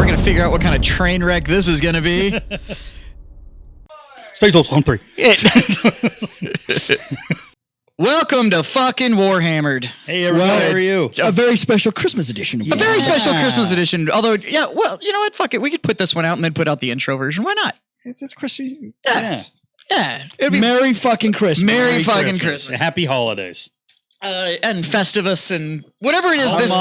we're going to figure out what kind of train wreck this is going to be. Space Wolf on 3. Welcome to fucking Warhammered. Hey, everybody, how are you? A very special Christmas edition. A very special Christmas edition. Although, yeah, well, you know what? Fuck it. We could put this one out and then put out the intro version. Why not? It's Christmas. Yeah. It'd be Merry fucking Christmas. Merry fucking Christmas. Happy holidays. And Festivus and whatever it is this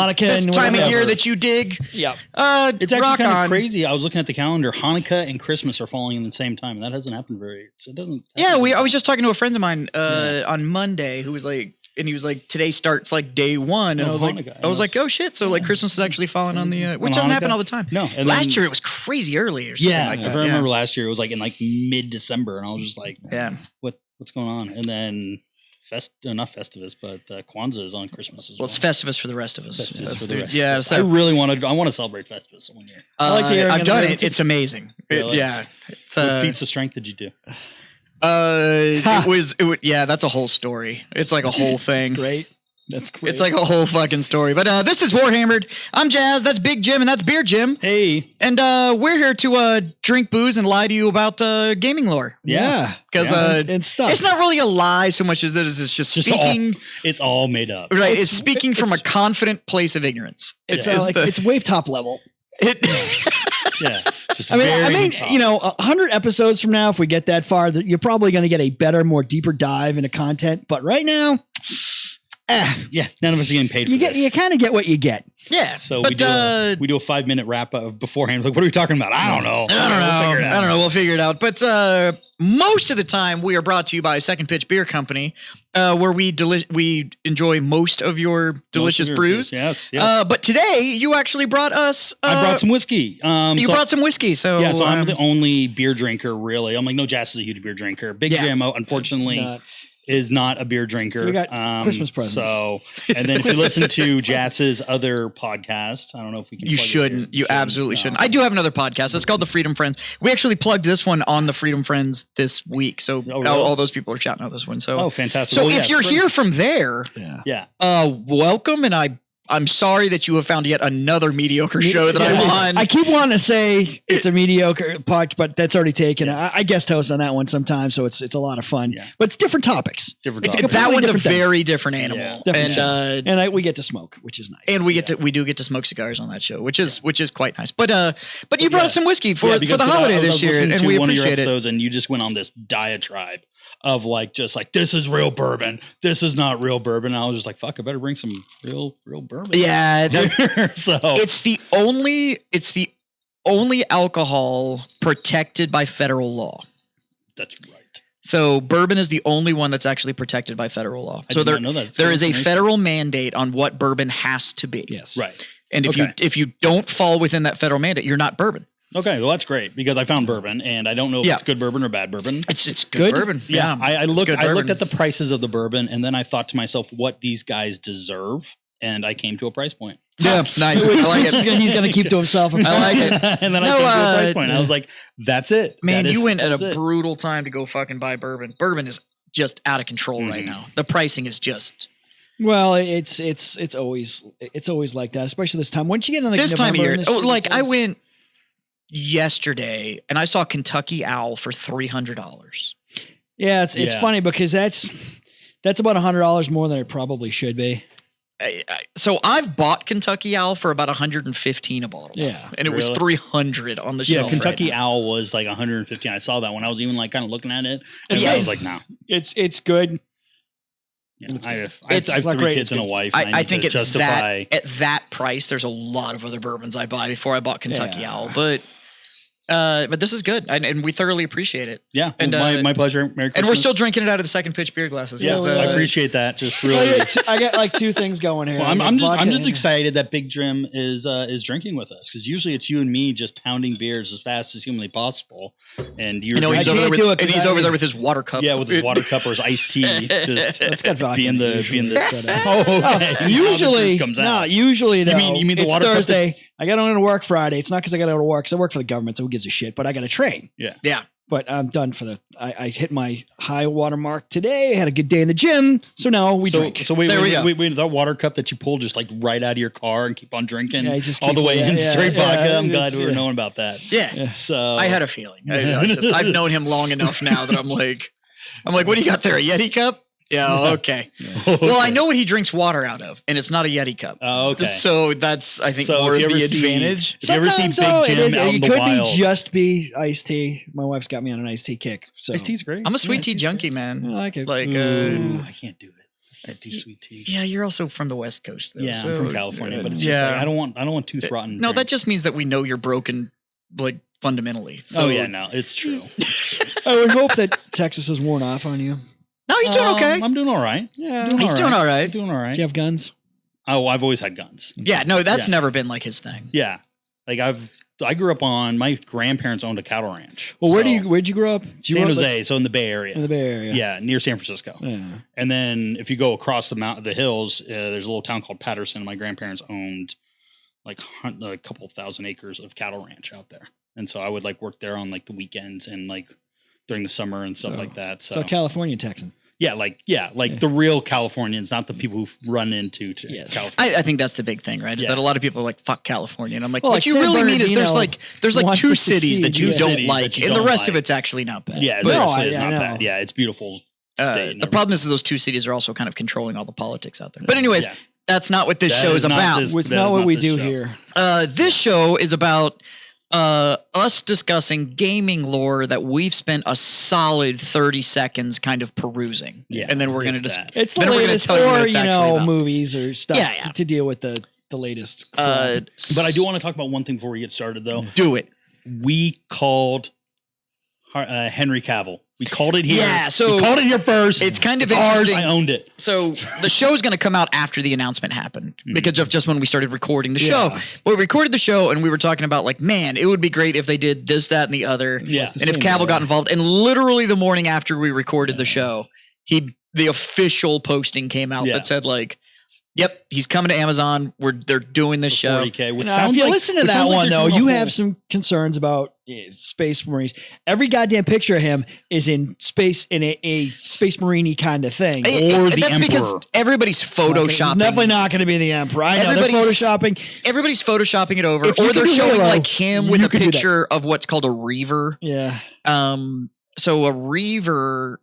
time of year that you dig. Yeah. It's actually rock kind of on. crazy. I was looking at the calendar. Hanukkah and Christmas are falling in the same time, and that hasn't happened so it doesn't. Yeah, I was just talking to a friend of mine on Monday who was like, and he was like, today starts like day one, and I was like, oh shit! So like Christmas is actually falling on the which doesn't happen all the time. No, and last year it was crazy early or something like that. I remember last year it was like in like mid-December, and I was just like, what's going on? And then not Festivus, but Kwanzaa is on Christmas as well. Well, it's Festivus for the rest of us. Festivus for the rest. Yeah, so I want to celebrate Festivus one year. I like the I've done it. It's amazing. What feats of strength did you do? It was that's a whole story. It's like a whole thing. That's great. It's like a whole fucking story. But this is Warhammered. I'm Jazz. That's Big Jim, and that's Beer Jim. Hey. And we're here to drink booze and lie to you about gaming lore. Yeah. Because and stuff. It's not really a lie so much as it's just speaking. It's all made up. Right. It's speaking from a confident place of ignorance. It's it's wave top level. Yeah. I mean, 100 episodes from now, if we get that far, you're probably going to get a better, more deeper dive into content. But right now, none of us are getting paid for this. You kind of get what you get. Yeah. So we do a 5-minute wrap up beforehand. Like, what are we talking about? I don't know. I don't know. We'll figure it out. But most of the time, we are brought to you by Second Pitch Beer Company, where we enjoy most of your delicious brews. Yes. But today, you actually brought us. I brought some whiskey. You brought some whiskey. So I'm the only beer drinker, really. I'm like, no, Jazz is a huge beer drinker. Big Jim, unfortunately. Is not a beer drinker. So we got Christmas presents. So, and then if you listen to Jass's other podcast, I don't know if we can. You shouldn't. You absolutely shouldn't. I do have another podcast. It's called The Freedom Friends. We actually plugged this one on The Freedom Friends this week. So all those people are shouting out this one. So fantastic. So if you're here from there, welcome. And I'm sorry that you have found yet another mediocre show that I'm on. I keep wanting to say it's a mediocre podcast, but that's already taken. I guest host on that one sometimes, so it's a lot of fun. Yeah. But it's different topics. That one's a very different animal, and we get to smoke, which is nice. And we do get to smoke cigars on that show, which is quite nice. But you brought us some whiskey for the holiday this year, and we appreciate it. And you just went on this diatribe of this is real bourbon, this is not real bourbon. And I was just like, fuck, I better bring some real bourbon. Yeah, so it's the only alcohol protected by federal law. That's right. So bourbon is the only one that's actually protected by federal law. So there is a federal mandate on what bourbon has to be. Yes, right. And if you don't fall within that federal mandate, you're not bourbon. Okay, well that's great because I found bourbon and I don't know if it's good bourbon or bad bourbon. It's good bourbon. Yeah, I looked at the prices of the bourbon and then I thought to myself what these guys deserve, and I came to a price point. Yeah, nice. I like it. He's going to keep to himself. I like it. And then I came to a price point. I was like, that's it. Man, you went at a brutal time to go fucking buy bourbon. Bourbon is just out of control right now. The pricing is just. Well, it's always like that, especially this time. Once you get in this time of year, I went yesterday and I saw Kentucky Owl for $300. Yeah, it's funny because that's about $100 more than it probably should be. So I've bought Kentucky Owl for about $115 a bottle. Yeah, and it was $300 on the shelf. Yeah, Kentucky Owl was like $115. I saw that when I was even like kind of looking at it. And I was like, no, it's good. Yeah, I have 3 kids and a wife. I think at that price, there's a lot of other bourbons I buy before I bought Kentucky Owl, but this is good, and we thoroughly appreciate it. Yeah, and my pleasure. Merry Christmas. And we're still drinking it out of the Second Pitch beer glasses. Yeah, I appreciate that. Just really, I got like 2 things going here. Well, I'm just excited that Big Jim is drinking with us because usually it's you and me just pounding beers as fast as humanly possible. And he's over there with his water cup. Yeah, with his water cup or his iced tea. Just it's got vodka. Being the okay. Usually though. You mean the it's water Thursday. cup? I got to go to work Friday. It's not because I got to go to work. Because I work for the government, so who gives a shit? But I got to train. Yeah. But I'm done for I hit my high water mark today. Had a good day in the gym. So now we drink. So wait, that water cup that you pull just like right out of your car and keep on drinking all the way in straight vodka. I'm glad we were knowing about that. Yeah. So I had a feeling. I've known him long enough now that I'm like, what do you got there? A Yeti cup? Yeah, okay. Well, I know what he drinks water out of, and it's not a Yeti cup. Oh, okay. So that's, I think, more of the advantage. If you ever see Big Jim out in the wild. It could just be iced tea. My wife's got me on an iced tea kick. So. Iced tea's great. I'm a sweet tea junkie, man. I like it. Like, I can't do it. I do sweet tea. Yeah, you're also from the West Coast, though. Yeah, so, I'm from California, but it's just like, I don't want tooth rotten. No, that just means that we know you're broken, like, fundamentally. So, no, it's true. I would hope that Texas has worn off on you. No, he's doing okay. I'm doing all right. Yeah, he's doing all right. Doing all right. Do you have guns? Oh, I've always had guns. Yeah, no, that's never been like his thing. Yeah, like I grew up on, my grandparents owned a cattle ranch. Well, where'd you grow up? San Jose, so in the Bay Area. In the Bay Area. Yeah, near San Francisco. Yeah. And then if you go across the hills, there's a little town called Patterson. My grandparents owned like a couple thousand acres of cattle ranch out there, and so I would like work there on like the weekends and like during the summer and stuff like that. So California Texan. Yeah, the real Californians, not the people who run into California. I think that's the big thing, right? Is that a lot of people are like, fuck California. And I'm like, well, what you really mean is there's like 2 cities that you don't like, and the rest of it's actually not bad. Yeah, the rest of it is not bad. Yeah, it's beautiful state. The problem is that those 2 cities are also kind of controlling all the politics out there. But anyways, that's not what this show is about. It's not what we do here. This show is about us discussing gaming lore that we've spent a solid 30 seconds kind of perusing. Yeah, and then we're going to discuss. It's the latest, or movies or stuff to deal with the latest. But I do want to talk about one thing before we get started, though. Do it. We called Henry Cavill. We called it here. Yeah, so we called it here first. It's kind of interesting. Ours, I owned it. So the show is going to come out after the announcement happened because of just when we started recording the show. Well, we recorded the show and we were talking about like, man, it would be great if they did this, that, and the other. Yeah. And if Cavill got involved. And literally the morning after we recorded the show, the official posting came out that said like, yep, he's coming to Amazon. They're doing this show. 40K, if you listen to that one, though, you have some concerns about Space Marines. Every goddamn picture of him is in space, in a Space Marine-y kind of thing. Or the Emperor. Because everybody's photoshopping. It's definitely not going to be the Emperor. I know they're photoshopping. Everybody's photoshopping it over. Or they're showing like him with a picture of what's called a Reaver. Yeah. So a Reaver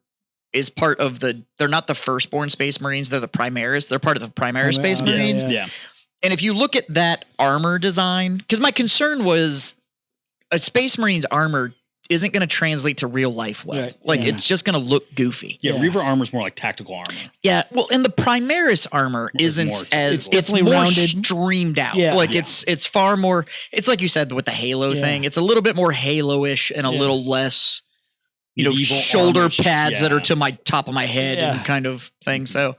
is part of they're not the firstborn Space Marines, they're the Primaris. They're part of the Primaris Space Marines. Yeah. And if you look at that armor design, because my concern was a Space Marine's armor isn't going to translate to real life well. Right. It's just going to look goofy. Yeah, Reaver armor is more like tactical armor. Yeah, well, and the Primaris armor isn't it's more rounded, streamed out. Yeah. It's far more, it's like you said with the Halo thing. It's a little bit more Halo-ish and a little less shoulder pads that are to my top of my head and kind of thing. So,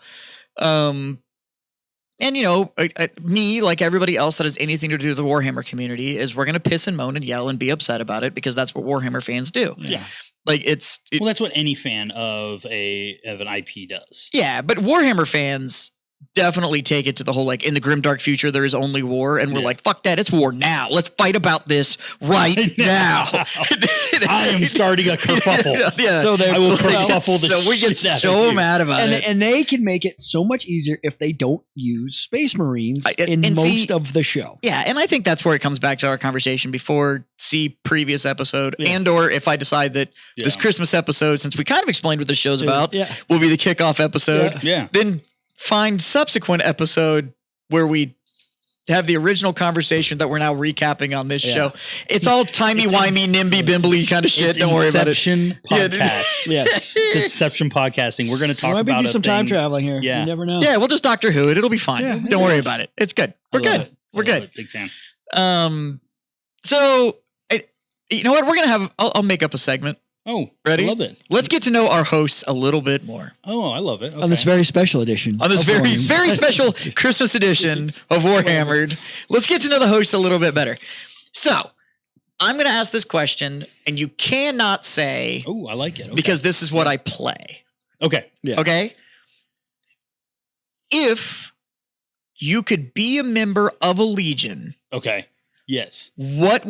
and me, like everybody else that has anything to do with the Warhammer community, is we're going to piss and moan and yell and be upset about it because that's what Warhammer fans do. Yeah. Like that's what any fan of an IP does. Yeah. But Warhammer fans definitely take it to the whole, like, in the grimdark future, there is only war. And we're like, fuck that. It's war now. Let's fight about this right now. I am starting a kerfuffle. Yeah. So I will kerfuffle the So we get so mad about it. And they can make it so much easier if they don't use Space Marines in most of the show. Yeah. And I think that's where it comes back to our conversation before. See previous episode and or if I decide that this Christmas episode, since we kind of explained what the show's about, will be the kickoff episode. Yeah. Then find subsequent episode where we have the original conversation that we're now recapping on this show. It's all timey-wimey, nimby-bimbly kind of shit. Don't worry about it. Inception podcast. Yes. Inception podcasting. We're going to talk about do some time traveling here. You never know. Yeah, we'll just Doctor Who it. It'll be fine. Yeah, Don't worry about it. It's good. We're good. We're good. Big fan. So, you know what? We're going to have... I'll make up a segment. Oh, ready? I love it. Let's get to know our hosts a little bit more. Oh, I love it. Okay. On this very special edition. On this very special Christmas edition of Warhammered. Let's get to know the hosts a little bit better. So, I'm going to ask this question, and you cannot say... Oh, I like it. Okay. Because this is what I play. Okay. Yeah. Okay? If you could be a member of a legion... Okay. Yes. What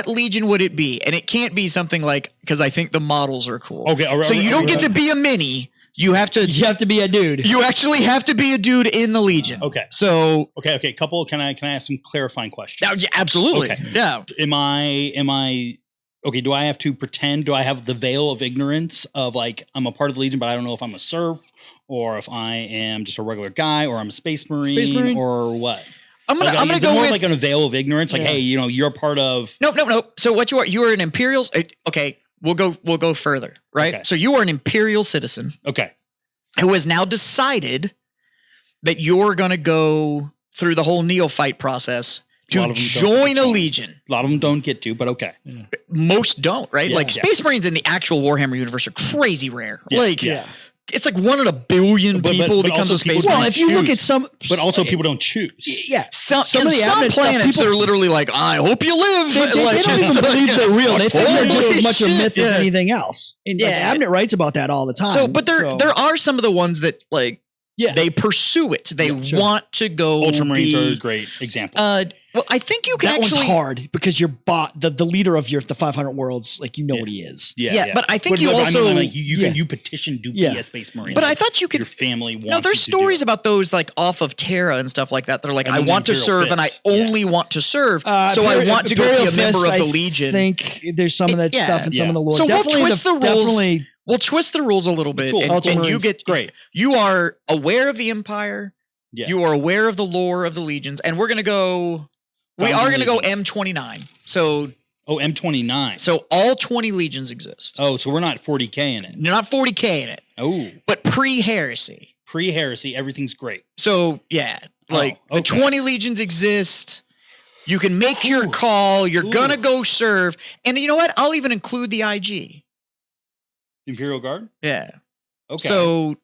legion would it be? And it can't be something like, because I think the models are cool. Okay. So you don't get to be a mini. You have to be a dude. You actually have to be a dude in the legion. Okay. So okay. Couple. Can I ask some clarifying questions? yeah, absolutely. Okay. Yeah. Am I okay? Do I have to pretend? Do I have the veil of ignorance of like I'm a part of the legion, but I don't know if I'm a serf or if I am just a regular guy or I'm a space marine, or what? I'm gonna go more with like a veil of ignorance. Like, hey, you're part of. No. So what you are an imperial. Okay, we'll go further. Right. Okay. So you are an imperial citizen. Okay. Who has now decided that you're gonna go through the whole neophyte process to join a legion. A lot of them don't get to, but okay. Most don't. Right. Yeah, like Space Marines in the actual Warhammer universe are crazy rare. Yeah. It's like 1 in a billion people becomes a space marine. Well, if you look at some, but also people don't choose. Yeah, some of the planets they're literally like, I hope you live. They don't even believe they're real. They think they're just as much a myth as anything else. And Abnett writes about that all the time. So, but there are some of the ones that like. Yeah, they pursue it. They want to go. Ultramarines are a great example. Well, I think you can that actually. One's hard because you're the leader of the 500 worlds. Like what he is. Yeah. But I think you also you petition to be a space marine. But I thought you could. Your family wants. No, there's stories about those like off of Terra and stuff like that. They're like, I want to serve and I only want to serve, so I want to go be a member of the Legion. I think there's some of that stuff and some of the lore. So we'll twist the rules. We'll twist the rules a little bit, and you get great. You are aware of the Empire. Yeah. You are aware of the lore of the legions, and we're gonna go. We are gonna go M29. So M29. So all 20 legions exist. Oh, so we're not 40K in it. You're not 40K in it. Oh, but pre-heresy. Pre-heresy, everything's great. So the 20 legions exist. You can make your call. You're gonna go serve, and you know what? I'll even include the IG. Imperial Guard? Yeah. Okay. So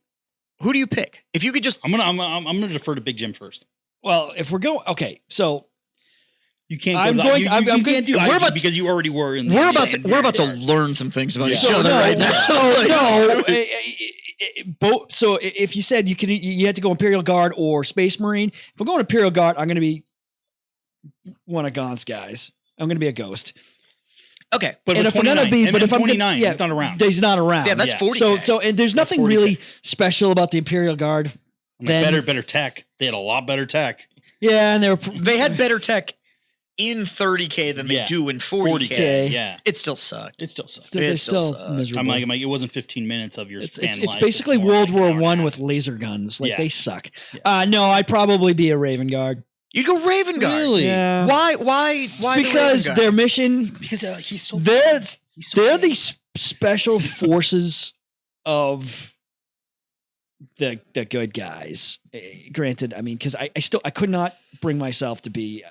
who do you pick? If you could just I'm gonna defer to Big Jim first. Well, if we're going so you can't I'm going you can't do IG because you already were in the we're about to learn some things about each other right now. So if you said you had to go Imperial Guard or Space Marine, if I'm going Imperial Guard, I'm gonna be one of Gaunt's guys. I'm gonna be a ghost. Okay, but if I'm gonna be, but if I'm 29, he's not around. He's not around. Yeah, that's 40. So, and there's nothing really special about the Imperial Guard. Better tech. They had a lot better tech. Yeah, and they had better tech in 30K than they do in 40K. Yeah, it still sucked. It still miserable. I'm like, it wasn't 15 minutes of your. It's basically World War I with laser guns. Like they suck. No, I'd probably be a Raven Guard. You'd go Raven Guard. Really? Yeah. Why? Because their mission. Because he's so. They're the special forces of the good guys. Granted, I mean, because I could not bring myself to be.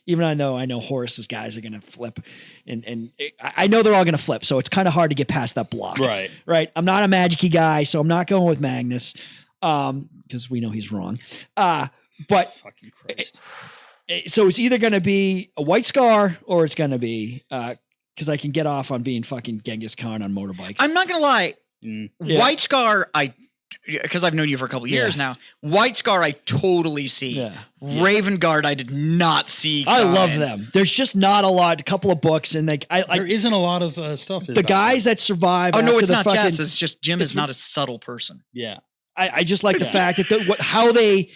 Even I know Horus's guys are going to flip, and I know they're all going to flip. So it's kind of hard to get past that block. Right. I'm not a magic-y guy, so I'm not going with Magnus, because we know he's wrong. But fucking Christ. So it's either going to be a White Scar or it's going to be because I can get off on being fucking Genghis Khan on motorbikes. I'm not going to lie. White Scar, because I've known you for a couple years now. White Scar, I totally see. Yeah. Raven Guard, I did not see. I love them. There's just not a lot. A couple of books, and there isn't a lot of stuff. The guys that survive. Oh no, it's not Jess. It's just Jim is not a subtle person. Yeah. I just like the fact that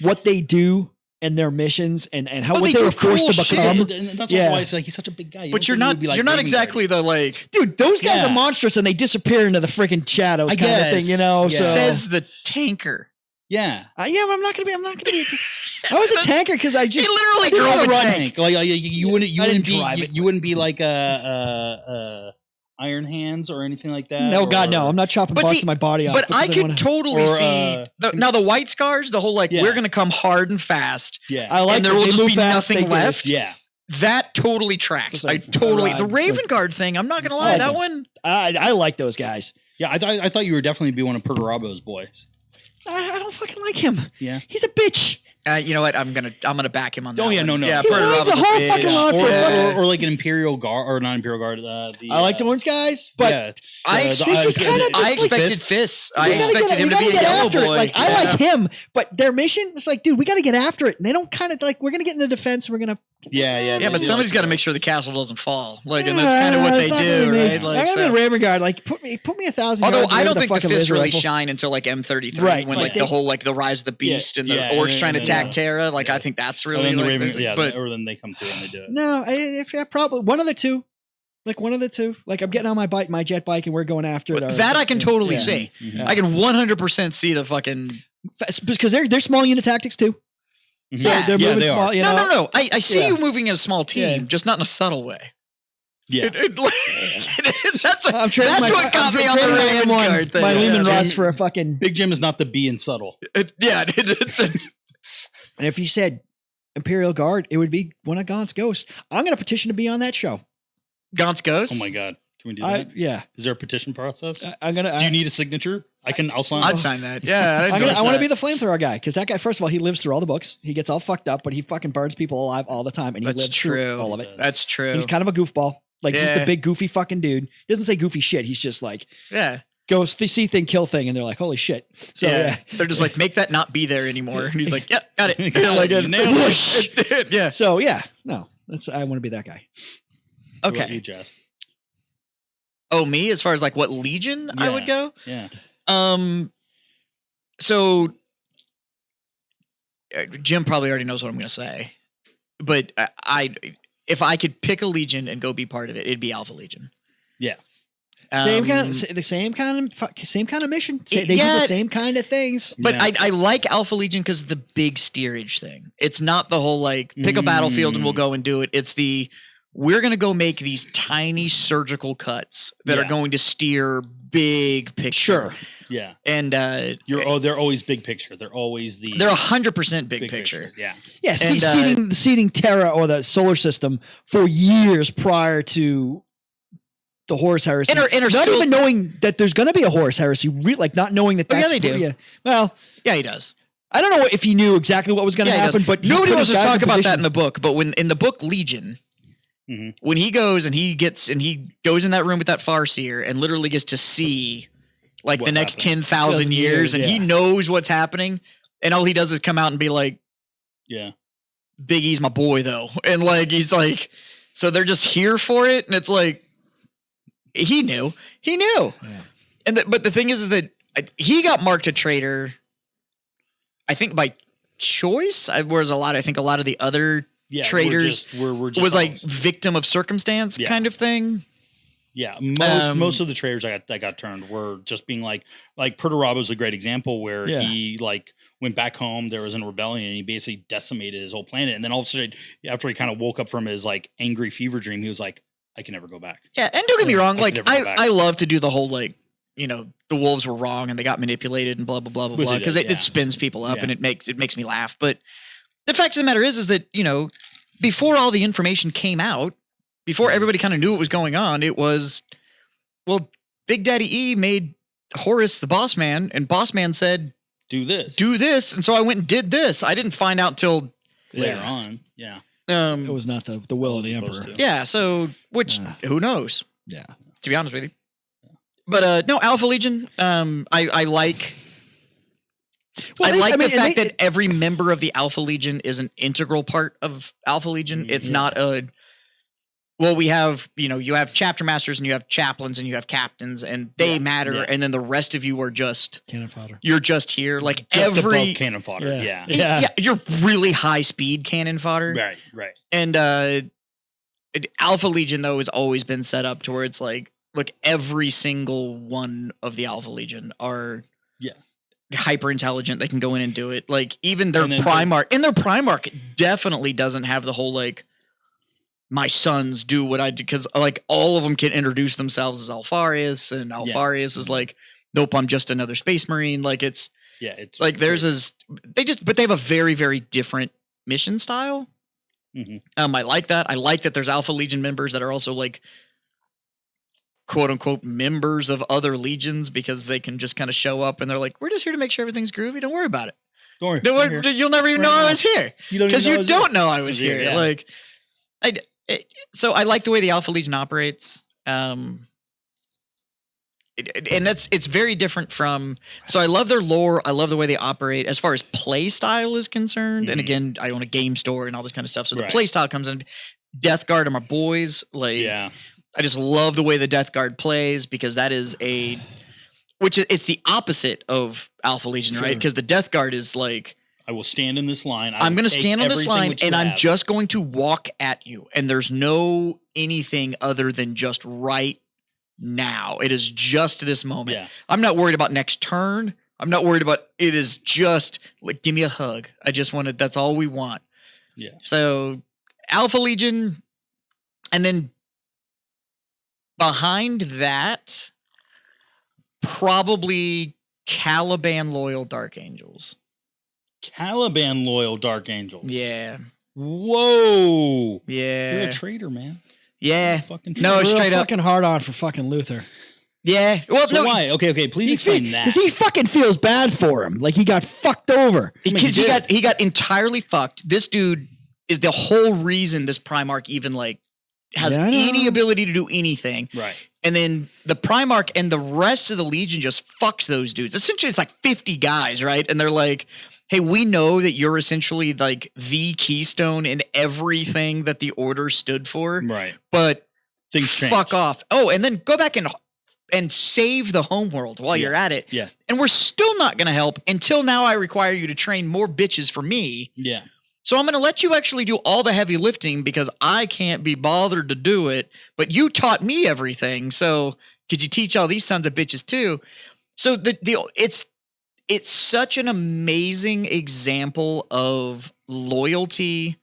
what they do and their missions and how what they were forced to become. And that's why it's like he's such a big guy. But you're not exactly the dude. Those guys are monstrous and they disappear into the freaking shadows kind of thing, you know. Yeah. So. Says the tanker. Yeah. But I'm not gonna be. I was a tanker because I just he literally drove a tank. Like you wouldn't be like a Iron Hands or anything like that. No, God, no. I'm not chopping parts of my body off. But I could totally see now the White Scars, the whole we're gonna come hard and fast. Yeah, I like. And there will just be nothing left. Yeah, that totally tracks. The Raven Guard thing. I'm not gonna lie, that one. I like those guys. Yeah, I thought you were definitely be one of Perturabo's boys. I don't fucking like him. Yeah, he's a bitch. You know what? I'm gonna back him on that. Oh yeah, one. no. Yeah, he runs a whole fucking lot or like an Imperial Guard or not Imperial Guard. I like the orange guys, but I expected Fist. I expected him to be a yellow boy. I like him, but their mission is dude, we got to get after it. And they don't kind of we're gonna get in the defense. We're gonna Yeah, but somebody's got to make sure the castle doesn't fall. Like, and that's kind of what they do, right? Like, I'm in Ravengard. Like, put me 1,000. Although I don't think the fists really shine until like M33, right? When like the whole like the rise of the beast and the orcs trying to attack Terra. Like, I think that's really like or then they come through and they do it. No, probably one of the two. Like one of the two. Like I'm getting on my jet bike, and we're going after it. That I can totally see. Mm-hmm. I can 100% see the fucking because they're small unit tactics too. So they're moving small. You know? No. I see you moving in a small team, just not in a subtle way. Yeah, that's what got me on the Ravengard thing. My Lehman Russ for a fucking Big Jim is not the B in subtle. And if you said Imperial Guard, it would be one of Gaunt's ghosts. I'm going to petition to be on that show. Gaunt's ghost. Oh my god. Can we do that? Yeah. Is there a petition process? Do you need a signature? I'll sign. I'd sign that. Yeah. I want to be the flamethrower guy because that guy. First of all, he lives through all the books. He gets all fucked up, but he fucking burns people alive all the time, and he lives through all of it. That's true. And he's kind of a goofball, like just a big goofy fucking dude. He doesn't say goofy shit. He's just like goes they see thing, kill thing, and they're like, holy shit. So they're just like, make that not be there anymore. And he's like, yeah, got it. Yeah. So no, I want to be that guy. Okay. Oh, me? As far as like what legion I would go? Yeah. So Jim probably already knows what I'm going to say, but if I could pick a legion and go be part of it, it'd be Alpha Legion. Yeah. Same kind of mission. They do the same kind of things. But I like Alpha Legion because of the big steerage thing. It's not the whole like pick a battlefield and we'll go and do it. It's we're going to go make these tiny surgical cuts that are going to steer big picture. Sure. Yeah. And they're always big picture. They're always they're 100% big picture. Yeah. Yeah. Seeding Terra or the solar system for years prior to the Horus Heresy. And not even knowing that there's going to be a Horus Heresy, like not knowing that that's they do. Well, yeah, he does. I don't know if he knew exactly what was going to happen, but nobody wants to talk about that in the book. But when in the book Legion, when he goes and he goes in that room with that Farseer and literally gets to see like the next 10,000 years and he knows what's happening, and all he does is come out and be like, Big E's my boy though. And like, he's like, so they're just here for it. And it's like, he knew. Yeah. And but the thing is that he got marked a traitor, I think by choice, whereas a lot of the other traitors we're just was like victim of circumstance kind of thing. Yeah, most of the traitors that got turned were just being like Perturabo is a great example where he like went back home. There was a rebellion, and he basically decimated his whole planet. And then all of a sudden, after he kind of woke up from his like angry fever dream, he was like, "I can never go back." Yeah, and don't get me wrong, like I love to do the whole like, you know, the wolves were wrong and they got manipulated and blah blah blah blah blah, because it spins people up and it makes me laugh. But the fact of the matter is that, you know, before all the information came out, before everybody kind of knew what was going on, it was, well, Big Daddy E made Horus the boss man, and boss man said, do this. And so I went and did this. I didn't find out till later on. Yeah. It was not the will of the emperor. Yeah. So, which, who knows? Yeah. To be honest with you. But, no, Alpha Legion, I like... the fact that every member of the Alpha Legion is an integral part of Alpha Legion. It's not we have, you know, you have chapter masters and you have chaplains and you have captains, and they matter. Yeah. And then the rest of you are just cannon fodder. You're just here. Like just above cannon fodder. Yeah. You're really high speed cannon fodder. Right. And Alpha Legion, though, has always been set up to where it's like, look, every single one of the Alpha Legion are hyper intelligent. They can go in and do it. Like even their Primarch, their Primarch definitely doesn't have the whole like, my sons do what I do, because like all of them can introduce themselves as Alfarius, and Alfarius is like, nope, I'm just another Space Marine. Like it's like theirs is but they have a very, very different mission style. I like that. I like that there's Alpha Legion members that are also like quote unquote members of other legions, because they can just kind of show up and they're like, we're just here to make sure everything's groovy. Don't worry about it. Don't worry. You'll never even know I was here, because you don't know I was here. Yeah. Like so I like the way the Alpha Legion operates. and it's very different from. So I love their lore. I love the way they operate as far as play style is concerned. And again, I own a game store and all this kind of stuff. So the play style comes in. Death Guard are my boys. Like, I just love the way the Death Guard plays because that is it's the opposite of Alpha Legion, right? Because the Death Guard is like, I will stand in this line. I'm going to stand on this line and I'm just going to walk at you. And there's no anything other than just right now. It is just this moment. Yeah. I'm not worried about next turn. I'm not worried about it. Is just like, give me a hug. I just wanted, that's all we want. Yeah. So Alpha Legion, and then behind that, probably Caliban loyal Dark Angels. Caliban loyal Dark Angels. Yeah. Whoa. Yeah. You're a traitor, man. Yeah. Fucking no, straight up. Fucking hard on for fucking Luther. Yeah. Well, so why? Okay. Please explain that. Because he fucking feels bad for him. Like he got fucked over. Because he got entirely fucked. This dude is the whole reason this Primarch even like has any ability to do anything. Right. And then the Primarch and the rest of the Legion just fucks those dudes. Essentially, it's like 50 guys, right? And they're like, hey, we know that you're essentially like the keystone in everything that the Order stood for. Right. But things fuck change. off. Oh, and then go back and save the homeworld while you're at it. Yeah. And we're still not going to help until now I require you to train more bitches for me. Yeah. So I'm going to let you actually do all the heavy lifting because I can't be bothered to do it, but you taught me everything. So could you teach all these sons of bitches too? So it's such an amazing example of loyalty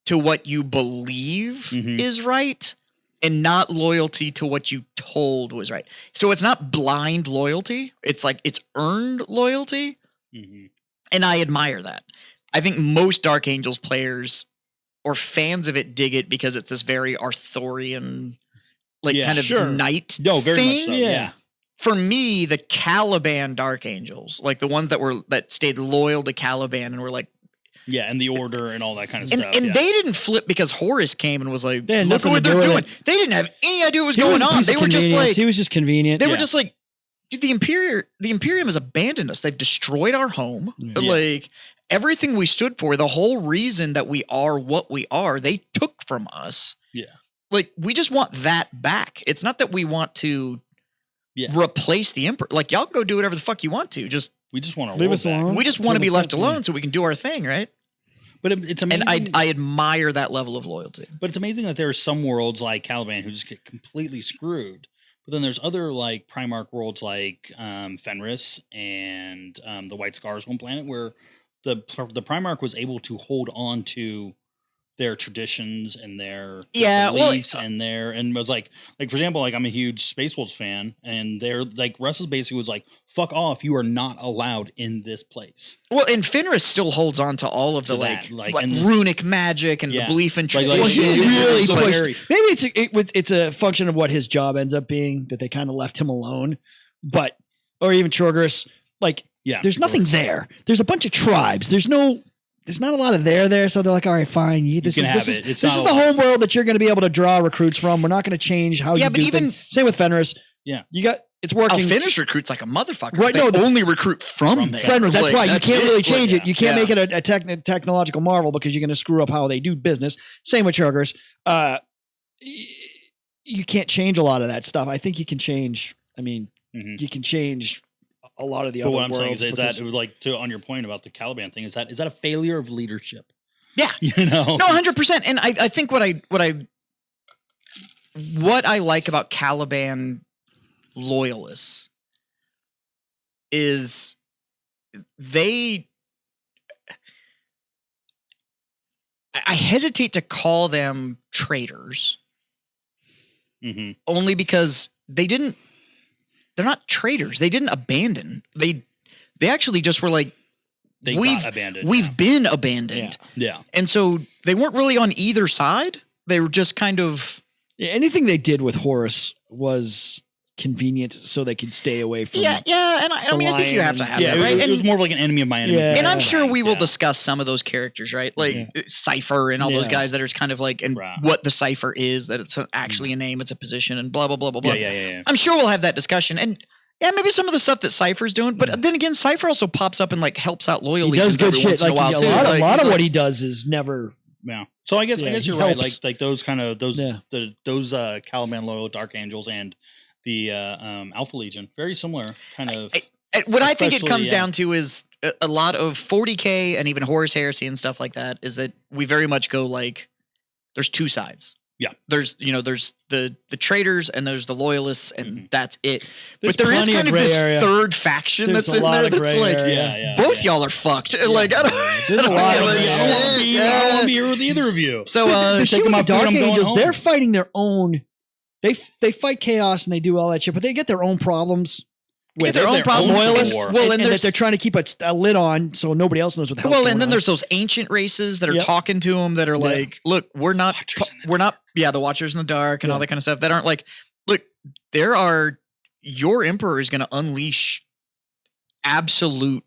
to what you believe is right and not loyalty to what you told was right. So it's not blind loyalty. It's like it's earned loyalty. And I admire that. I think most Dark Angels players or fans of it dig it because it's this very Arthurian, kind of knight very thing. Much so, yeah. For me, the Caliban Dark Angels, like the ones that stayed loyal to Caliban and were like, and the Order and all that kind of stuff. And they didn't flip because Horus came and was like, look at what they're doing. They didn't have any idea what was going on. They were just like, he was just convenient. They were just like, dude, the Imperium has abandoned us. They've destroyed our home. Like everything we stood for, the whole reason that we are what we are, they took from us. Yeah. Like we just want that back. It's not that we want to replace the Emperor. Like y'all go do whatever the fuck you want to. We just want to leave us alone. We just want to be left alone so we can do our thing, right? But it's amazing. And I admire that level of loyalty. But it's amazing that there are some worlds like Caliban who just get completely screwed. But then there's other like Primarch worlds like Fenris and the White Scars home planet where the Primarch was able to hold on to their traditions and their beliefs and was like for example, like I'm a huge Space Wolves fan and they're like Russell's basically was like, fuck off, you are not allowed in this place. Well, and Fenris still holds on to all of the runic magic and the belief in tradition. Maybe it's a function of what his job ends up being that they kind of left him alone, or even Chorgris, there's nothing there. There's a bunch of tribes. There's not a lot of there, so they're like, all right, fine. This is the home world that you're going to be able to draw recruits from. We're not going to change how you do things. Same with Fenris. Yeah, it's working. Fenris recruits like a motherfucker. Right? They only recruit from there. Fenris. That's right. You can't really change it. You can't make it a technological marvel because you're going to screw up how they do business. Same with Churgers. You can't change a lot of that stuff. I think you can change. I mean, you can change a lot of the other worlds. What I'm saying is that on your point about the Caliban thing, is that a failure of leadership? Yeah, no, 100%. And I think what I like about Caliban loyalists is I hesitate to call them traitors, only because they're not traitors. They didn't abandon. They actually just were like, we've been abandoned. Yeah. And so they weren't really on either side. They were just kind of. Yeah, anything they did with Horus was convenient so they could stay away from. And I mean, I think you have to have that, right? It was more of like an enemy of my enemy. And I'm sure we will discuss some of those characters, right? Like Cypher and all those guys that are kind of like, and what the Cypher is, that it's actually a name, it's a position, and blah, blah, blah, blah, blah. I'm sure we'll have that discussion. And maybe some of the stuff that Cypher's doing, but then again, Cypher also pops up and like helps out loyal legions. He does good shit. Like a lot of like, what he does is never. Yeah. So I guess you're right. Like those kind of those Caliban loyal Dark Angels and the Alpha Legion, very similar kind of. What I think it comes down to is a lot of 40K and even Horus Heresy and stuff like that is that we very much go like there's two sides. Yeah. There's the traitors and there's the loyalists and that's it. But there is kind of this third faction that's in there that's like both y'all are fucked. Like I don't there's a lot of I don't want to be here with either of you. So the shit with the Dark Angels, they're fighting their own. They fight chaos and they do all that shit, but they get their own problems. With their own problems. Well, and that they're trying to keep a lid on so nobody else knows what the hell's going on. Then there's those ancient races that are talking to them that are like, look, we're not, the Watchers in the Dark and all that kind of stuff that aren't like, look, your emperor is going to unleash absolute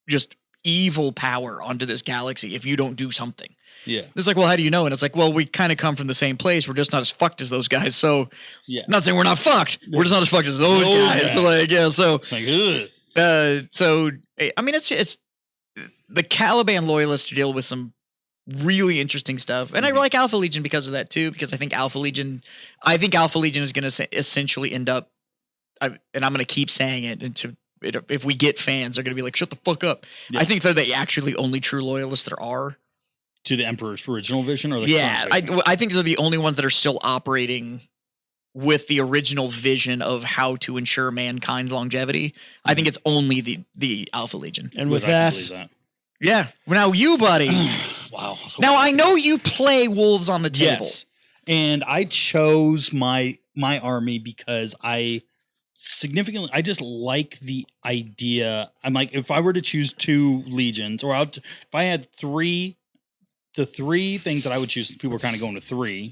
just evil power onto this galaxy if you don't do something. Yeah. It's like, well, how do you know? And it's like, well, we kind of come from the same place. We're just not as fucked as those guys. So I'm not saying we're not fucked. We're just not as fucked as those guys. So like, so it's like, so I mean, it's the Caliban loyalists deal with some really interesting stuff. And I like Alpha Legion because of that too, because I think Alpha Legion is going to essentially end up, and I'm going to keep saying it if we get fans, they're going to be like, shut the fuck up. Yeah. I think they're the actually only true loyalists there are. To the Emperor's original vision? Or the I think they're the only ones that are still operating with the original vision of how to ensure mankind's longevity. I think it's only the Alpha Legion. And with that. Yeah. Now you, buddy. Wow. Now I know you play Wolves on the Table. Yes. And I chose my army because I just like the idea. I'm like, if I were to choose 2 legions, or if I had 3, the 3 things that I would choose, people were kind of going to 3,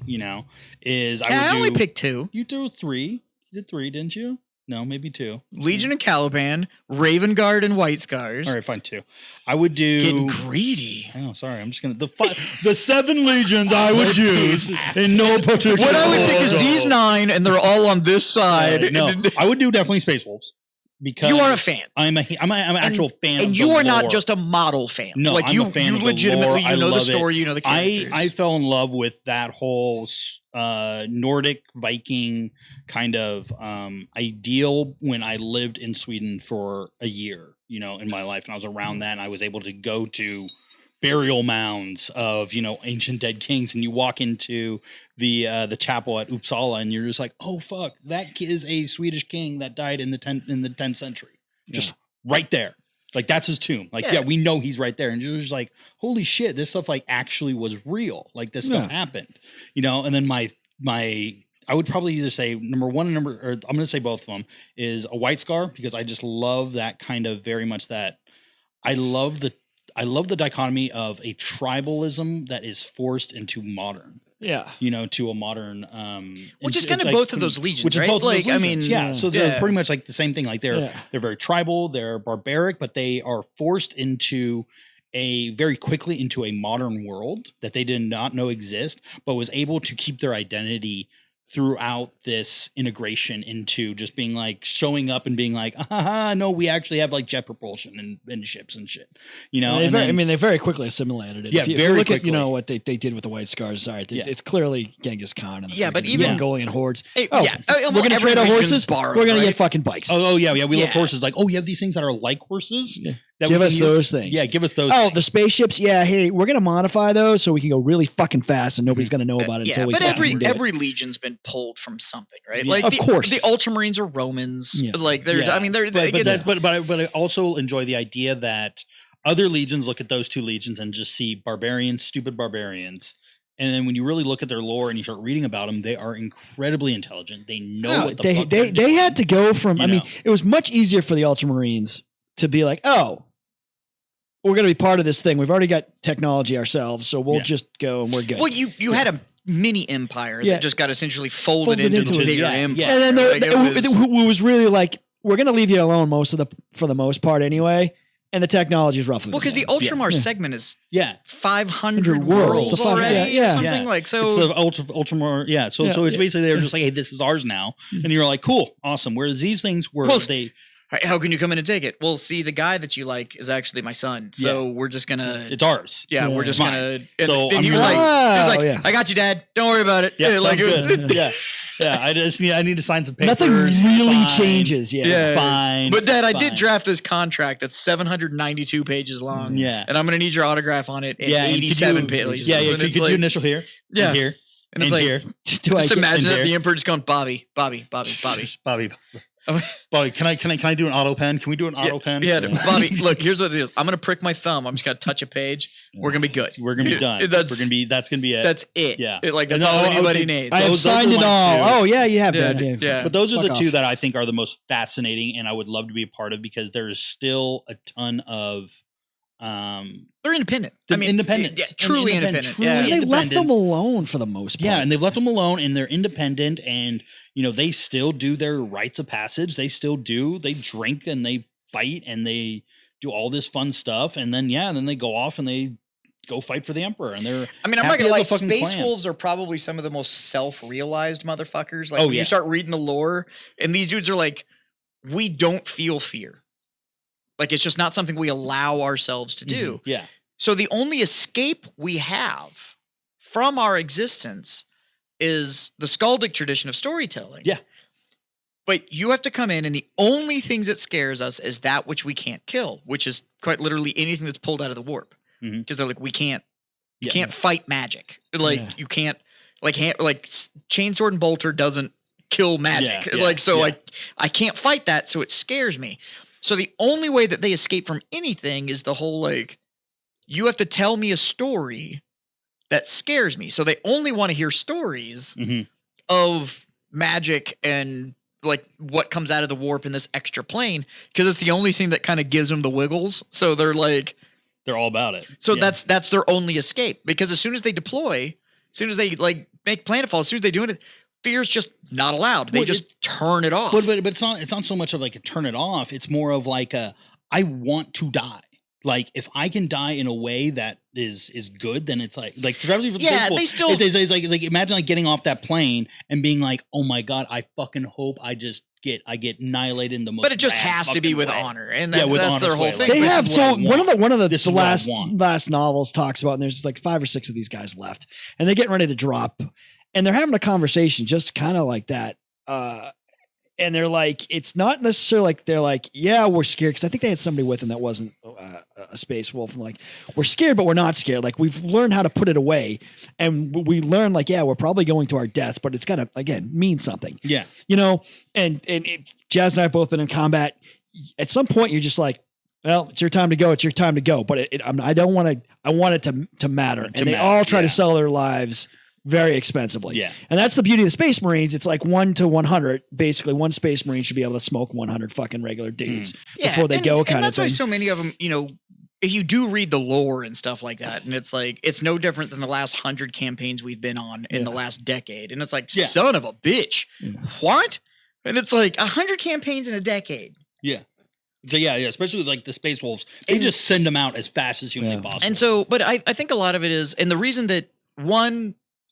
is I only picked 2. You threw 3. You did 3, didn't you? No, maybe 2. Legion of Caliban, Raven Guard, and White Scars. All right, fine, 2. I would do... Getting greedy. Oh, sorry. I'm just going to... The 7 legions I would choose in no particular... What I would pick is these 9, and they're all on this side. No, I would do definitely Space Wolves. Because you are a fan. I'm an actual fan of and you are not just a model fan. No, like I'm a fan of legitimately, you know the story, you know the characters. I fell in love with that whole Nordic Viking kind of ideal when I lived in Sweden for a year, in my life. And I was around that and I was able to go to burial mounds of, ancient dead kings. And you walk into the chapel at Uppsala and you're just like, oh fuck, that is a Swedish king that died in the 10th century. Just right there. Like that's his tomb. Like, we know he's right there. And you're just like, holy shit, this stuff like actually was real. Like this stuff happened, and then I would probably either say number 1 and I'm going to say both of them is a White Scar, because I just love that kind of very much that I love the dichotomy of a tribalism that is forced into modern. Yeah. To a modern which is kind of both of those legions, right? Like I mean, so they're pretty much like the same thing. Like they're very tribal, they're barbaric, but they are forced into very quickly into a modern world that they did not know exist, but was able to keep their identity throughout this integration into just being like showing up and being like, no, we actually have like jet propulsion and ships and shit, they very quickly assimilated it. Yeah, if you look quickly. At, what they did with the White Scars. Sorry, it's clearly Genghis Khan. And but even Mongolian hordes. We're going to trade our horses. We're going to get fucking bikes. Oh yeah. We love horses. Like, you have these things that are like horses. Yeah. Give us those things. Yeah, give us those. Oh, the spaceships. Yeah, hey, we're gonna modify those so we can go really fucking fast and nobody's gonna know about it until we. But every legion's been pulled from something, right? Like, of course, the Ultramarines are Romans. Yeah. Like they're. I mean, but I also enjoy the idea that other legions look at those 2 legions and just see barbarians, stupid barbarians. And then when you really look at their lore and you start reading about them, they are incredibly intelligent. They know what the fuck they had to go from. I mean, it was much easier for the Ultramarines to be like, we're going to be part of this thing. We've already got technology ourselves, so we'll just go and we're good. Well, you had mini empire that just got essentially folded into a bigger empire. And then it was really like, we're going to leave you alone for the most part anyway. And the technology is roughly because the Ultramar segment is 500 worlds already, or something like so. It's the Ultramar, So it's basically they're just like, hey, this is ours now, and you're like, cool, awesome. Whereas these things were they. How can you come in and take it? Well, see, the guy that you like is actually my son, so we're just gonna. It's ours. Yeah, we're just gonna. So and he was like, I got you, Dad. Don't worry about it. Yeah, like good. Yeah, I need to sign some papers. Nothing really changes. It's fine. But Dad, I did draft this contract that's 792 pages long. Yeah, and I'm gonna need your autograph on it in 87 pages. Yeah, could you initial here? Yeah, and here, and it's and like, here. Just imagine that the Emperor just going, Bobby. Bobby, can I do an auto pen? Can we do an auto pen? Yeah, Bobby. Look, here's what it is. I'm gonna prick my thumb. I'm just gonna touch a page. We're gonna be good. We're gonna be done. That's gonna be it. That's it. Yeah, that's all anybody needs. I have signed it all. Oh yeah, you have that. Yeah. But those are the two that I think are the most fascinating, and I would love to be a part of because there's still a ton of. They're independent. Independent. Yeah, truly independent. They left them alone for the most part. Yeah, and they've left them alone, and they're independent, and they still do their rites of passage. They still do. They drink and they fight and they do all this fun stuff, and then then they go off and they go fight for the Emperor. And they're. I'm not gonna lie. Space Wolves are probably some of the most self-realized motherfuckers. Like when you start reading the lore, and these dudes are like, we don't feel fear. Like it's just not something we allow ourselves to do. Mm-hmm. Yeah. So the only escape we have from our existence is the skaldic tradition of storytelling. Yeah. But you have to come in, and the only things that scares us is that which we can't kill, which is quite literally anything that's pulled out of the warp. Because they're like, you can't fight magic. Like you can't, like Chainsword and Bolter doesn't kill magic. I can't fight that, so it scares me. So the only way that they escape from anything is the whole you have to tell me a story that scares me. So they only want to hear stories of magic and what comes out of the warp in this extra plane because it's the only thing that kind of gives them the wiggles. So they're all about it. So that's their only escape because as soon as they deploy, as soon as they make planetfall, as soon as they do it, fear's just not allowed. They just turn it off. But it's not so much of a turn it off. It's more of I want to die. Like if I can die in a way that is good, then it's they still it's like imagine getting off that plane and being like, oh my god, I fucking hope I get annihilated in the most. But it just has to be with honor, and that's their whole thing. They have one of the last novels talks about, and there's 5 or 6 of these guys left, and they're getting ready to drop. And they're having a conversation just kind of like that. And they're like, it's not necessarily they're like, yeah, we're scared. Because I think they had somebody with them that wasn't a space wolf. And we're scared, but we're not scared. We've learned how to put it away. And we learn we're probably going to our deaths, but it's got to, again, mean something. Yeah. And Jazz and I have both been in combat. At some point, you're just like, well, it's your time to go. It's your time to go. But I don't want to, I want it to matter. And they all try to sell their lives very expensively. Yeah. And that's the beauty of the Space Marines. It's 1 to 100. Basically, one Space Marine should be able to smoke 100 fucking regular dudes before they go kind of thing. That's why so many of them, if you do read the lore and stuff like that, and it's it's no different than the last 100 campaigns we've been on in the last decade. And it's son of a bitch. Yeah. What? And it's 100 campaigns in a decade. Yeah. So especially with the Space Wolves, they just send them out as fast as humanly possible. And so, but I think a lot of it is, and the reason that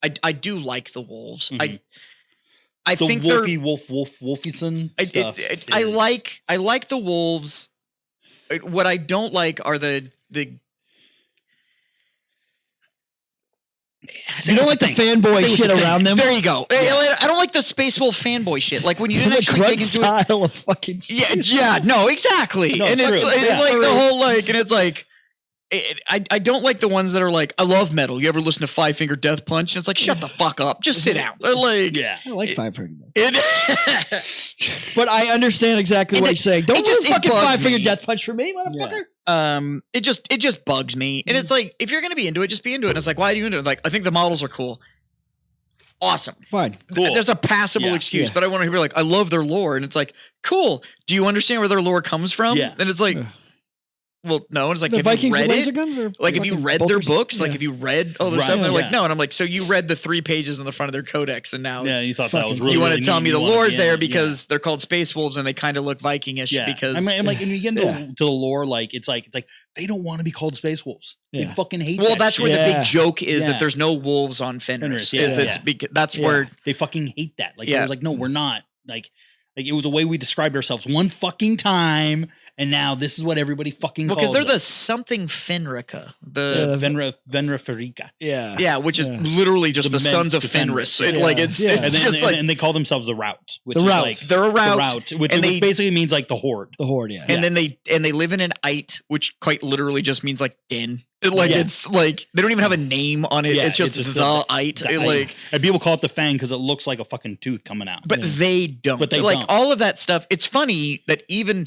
I do like the wolves. I think Wolfison stuff. I like the wolves. What I don't like are the. You don't like the fanboy shit around them. There you go. Yeah. I don't like the Space Wolf fanboy shit. When you didn't actually dig into style of fucking. No, exactly. No, and it's the whole and it's I don't like the ones that are I love metal. You ever listen to Five Finger Death Punch? And it's shut the fuck up. Just sit down. They're I like Five Finger Death. But I understand exactly what you're saying. Don't just fucking Five Finger Death Punch for me, motherfucker. Yeah. It just bugs me. And it's if you're gonna be into it, just be into it. And it's why are you into it? I think the models are cool. Awesome. Fine. Cool. There's a passable excuse, but I want to hear I love their lore. And it's cool. Do you understand where their lore comes from? Yeah. And it's well, no, it's like, the have Vikings you read with laser it? guns, or Like, have you read their books? Like, have you read all their stuff? And they're like, yeah. no. And I'm like, so you read the 3 pages in the front of their codex, and now you thought that was really, you want to really tell neat, me the you wanna- lore's there because they're called Space Wolves and they kind of look Vikingish because I'm like, and you get into the lore, like it's like they don't want to be called Space Wolves. They fucking hate. Well, that's shit. where the big joke is that there's no wolves on Fenris. That's where they fucking hate that. Like they're like, no, we're not. Like it was a way we described ourselves one fucking time, and now this is what everybody fucking calls because they're us. the something Fenrica, the Venraferica. Yeah, which is literally just the sons of Fenris. Like it's just like, and they call themselves the Rout. Which the is Rout. Like, they're a Rout, which basically means like the Horde. The Horde, And then they live in an ite, which quite literally just means like den. Like it's like they don't even have a name on it. It's just the ite. Like, and people call it the Fang because it looks like a fucking tooth coming out. But they don't. But they like don't. All of that stuff. It's funny that even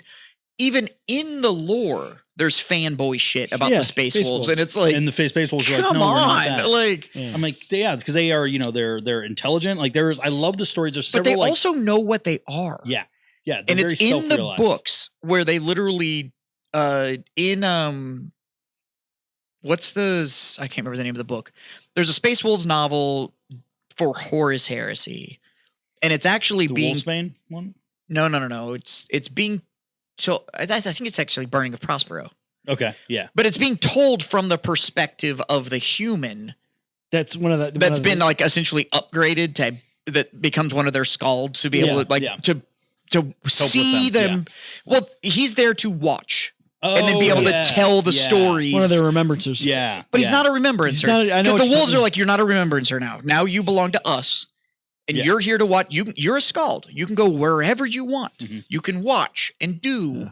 in the lore, there's fanboy shit about the Space Wolves, and it's like, and the Space Wolves are like, come no, we're not on, that. like I'm like, because they are, they're intelligent. Like I love the stories. There's several, but they also know what they are. Yeah, and it's in the books where they literally in what's the I can't remember the name of the book. There's a Space Wolves novel for Horus Heresy, and it's actually the being Wolfsbane one. No. It's being so I think it's actually Burning of Prospero. Okay, yeah, but it's being told from the perspective of the human. That's one of the that's been like essentially upgraded to that becomes one of their scalds to be able to to see them. Well, he's there to watch. And then be able to tell the stories. One of their remembrancer. Yeah. But he's not a remembrancer. Because the wolves are like, you're not a remembrancer now. Now you belong to us. And you're here to watch. You're a scald. You can go wherever you want. Mm-hmm. You can watch and do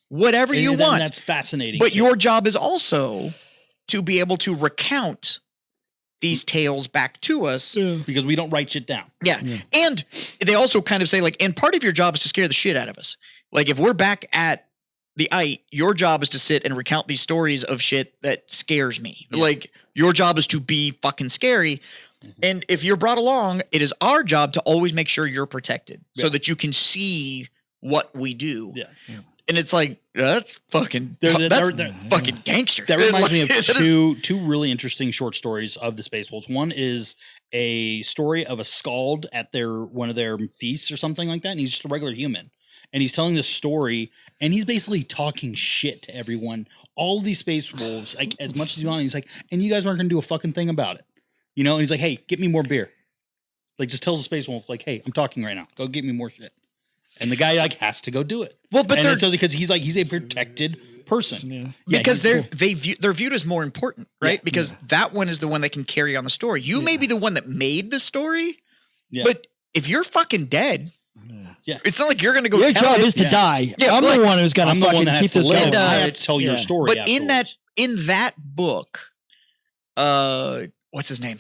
whatever you want. That's fascinating. But your job is also to be able to recount these tales back to us. Because we don't write shit down. Yeah. And they also kind of say like, and part of your job is to scare the shit out of us. Like if we're back at the ite, your job is to sit and recount these stories of shit that scares me. Like your job is to be fucking scary. And if you're brought along, it is our job to always make sure you're protected so that you can see what we do. Yeah. And it's like, that's fucking fucking gangster. That reminds me of two really interesting short stories of the Space Wolves. One is a story of a scald at one of their feasts or something like that. And he's just a regular human. And he's telling this story, and he's basically talking shit to everyone. All of these Space Wolves, like as much as you want. He's like, and you guys aren't going to do a fucking thing about it, And he's like, hey, get me more beer. Like, just tell the Space Wolf, like, hey, I'm talking right now. Go get me more shit. And the guy like has to go do it. Well, but because he's a protected person. Because they're viewed as more important, right? Because that one is the one that can carry on the story. You may be the one that made the story, but if you're fucking dead. Yeah, it's not like you're going to go. Your job is to die. Yeah, I'm the one who's got to fucking keep this going. I have to tell your story. But in that book, what's his name?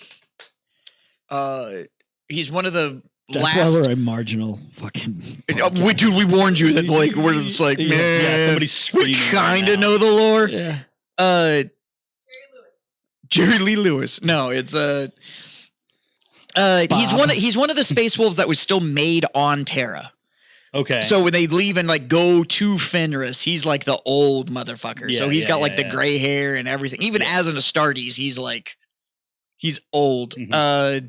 He's one of the last. That's why we're a marginal fucking. Dude, we warned you that like we're just like man, somebody's screaming. We kind of know the lore. Yeah. Jerry Lee Lewis. No, it's he's one of the Space Wolves that was still made on Terra. Okay. So when they leave and like go to Fenris, he's like the old motherfucker. So he's got like the gray hair and everything. Even as an Astartes, he's old. Mm-hmm.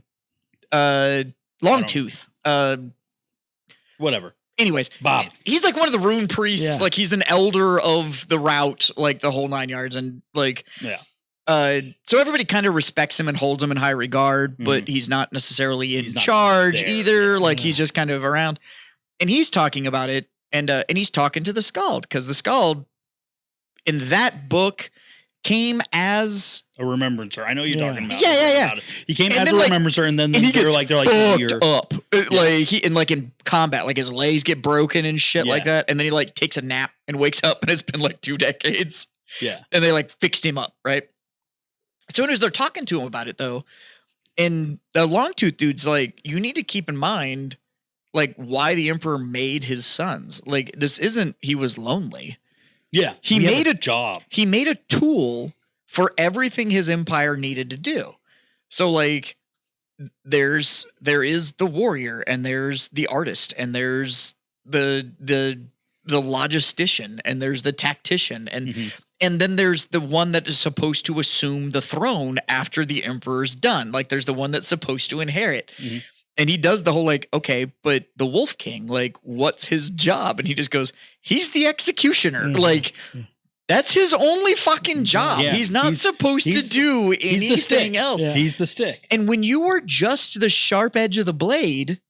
Longtooth. Whatever. Anyways, Bob. He's like one of the rune priests. Yeah. Like he's an elder of the route, like the whole 9 yards, and like so everybody kind of respects him and holds him in high regard, but he's not necessarily in charge either. Like he's just kind of around. And he's talking about it, and he's talking to the Skald, because the Skald in that book came as a remembrancer. I know you're talking about. Yeah. He came as a remembrancer, and then they're like fucked up. Like in combat, like his legs get broken and shit like that, and then he like takes a nap and wakes up, and it's been like 2 decades. Yeah, and they like fixed him up, right? As soon as they're talking to him about it, though, and the Longtooth dude's like, you need to keep in mind. Like why the Emperor made his sons. Like this isn't he was lonely. Yeah. He made a job. He made a tool for everything his empire needed to do. So like there is the warrior, and there's the artist, and there's the the logistician and there's the tactician and then there's the one that is supposed to assume the throne after the emperor's done. Like there's the one that's supposed to inherit. And he does the whole like, okay, but the Wolf King, like, what's his job? And he just goes, he's the executioner. Like, that's his only fucking job. Yeah, he's not supposed to do anything else. Yeah. He's the stick. And when you are just the sharp edge of the blade,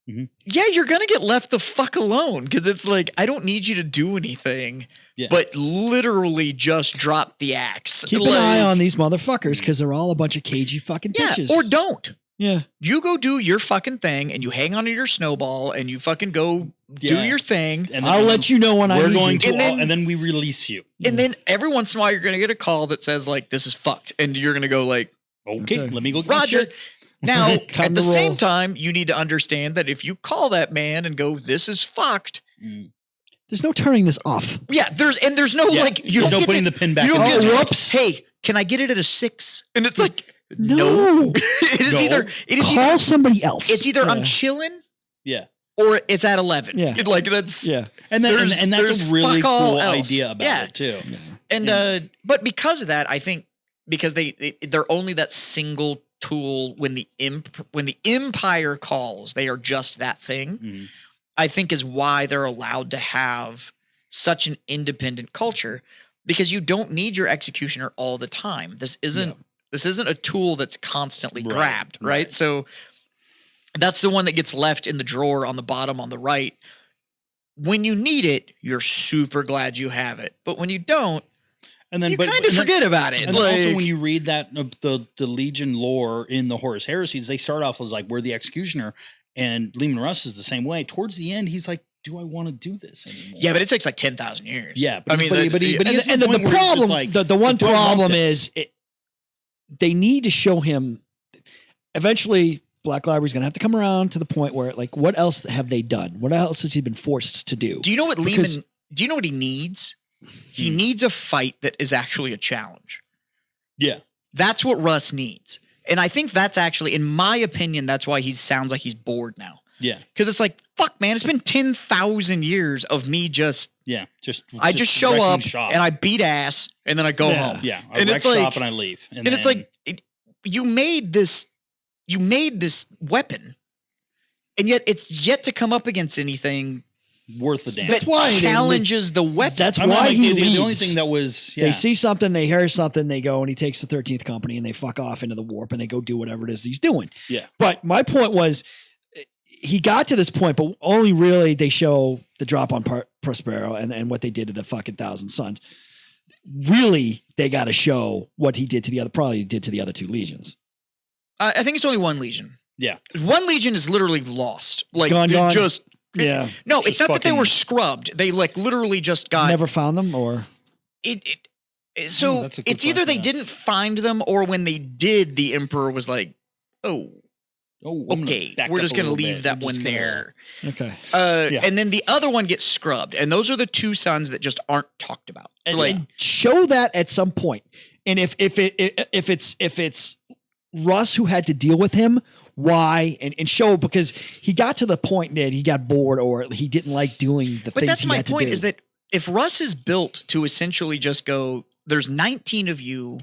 yeah, you're going to get left the fuck alone. Because it's like, I don't need you to do anything. Yeah. But literally just drop the axe. Keep an eye on these motherfuckers because they're all a bunch of cagey fucking bitches. Or don't. Yeah. You go do your fucking thing and you hang on to your snowball and you fucking go do your thing. And I'll let you know when I need you. And then we release you. And then every once in a while you're going to get a call that says like, this is fucked. And you're going to go like, okay, let me go. Roger. Now, at the same time, you need to understand that if you call that man and go, this is fucked. There's no turning this off. Yeah. There's no like, you don't get putting the pin back. You don't get, whoops. Hey, can I get it at a 6? And it's like, no. It is either call somebody else. It's either I'm chilling, or it's at 11. Yeah, like that's and that's a really cool idea about it too. Yeah. And but because of that, I think because they're only that single tool when the empire calls, they are just that thing. I think is why they're allowed to have such an independent culture because you don't need your executioner all the time. This isn't a tool that's constantly grabbed, right? So that's the one that gets left in the drawer on the bottom on the right. When you need it, you're super glad you have it. But when you don't, and then you kind of forget about it. And like, also when you read that the Legion lore in the Horus Heresies, they start off as like, we're the executioner. And Leman Russ is the same way. Towards the end, he's like, do I want to do this anymore? Yeah, but it takes like 10,000 years. Yeah. But the problem, the one problem is they need to show him eventually Black Library's going to have to come around to the point where like, what else have they done? What else has he been forced to do? Do you know what do you know what he needs? He needs a fight that is actually a challenge. Yeah. That's what Russ needs. And I think that's actually, in my opinion, that's why he sounds like he's bored now. Yeah. Because it's like, fuck, man, it's been 10,000 years of me just show up and I beat ass and then I go home. Yeah. I wreck shop and I leave. And it's like, you made this weapon and yet it's yet to come up against anything worth the damn. That's why challenges the weapon. That's why he leaves. The only thing that was they see something, they hear something, they go and he takes the 13th Company and they fuck off into the warp and they go do whatever it is he's doing. Yeah. But my point was, he got to this point, but only really they show the drop on Prospero and what they did to the fucking Thousand Sons. Really, they got to show what he did to the other two legions. I think it's only one legion. Yeah, one legion is literally lost. Like gone. Just. Yeah. No, it's not that they were scrubbed. They like literally just got never found them or so it's either they didn't find them or when they did, the Emperor was like, okay, we're just going to leave that one there. Okay. And then the other one gets scrubbed. And those are the two sons that just aren't talked about. And like show that at some point. And if it's Russ who had to deal with him, why and show, because he got to the point that he got bored or he didn't like doing the things. But that's my point is that if Russ is built to essentially just go, there's 19 of you,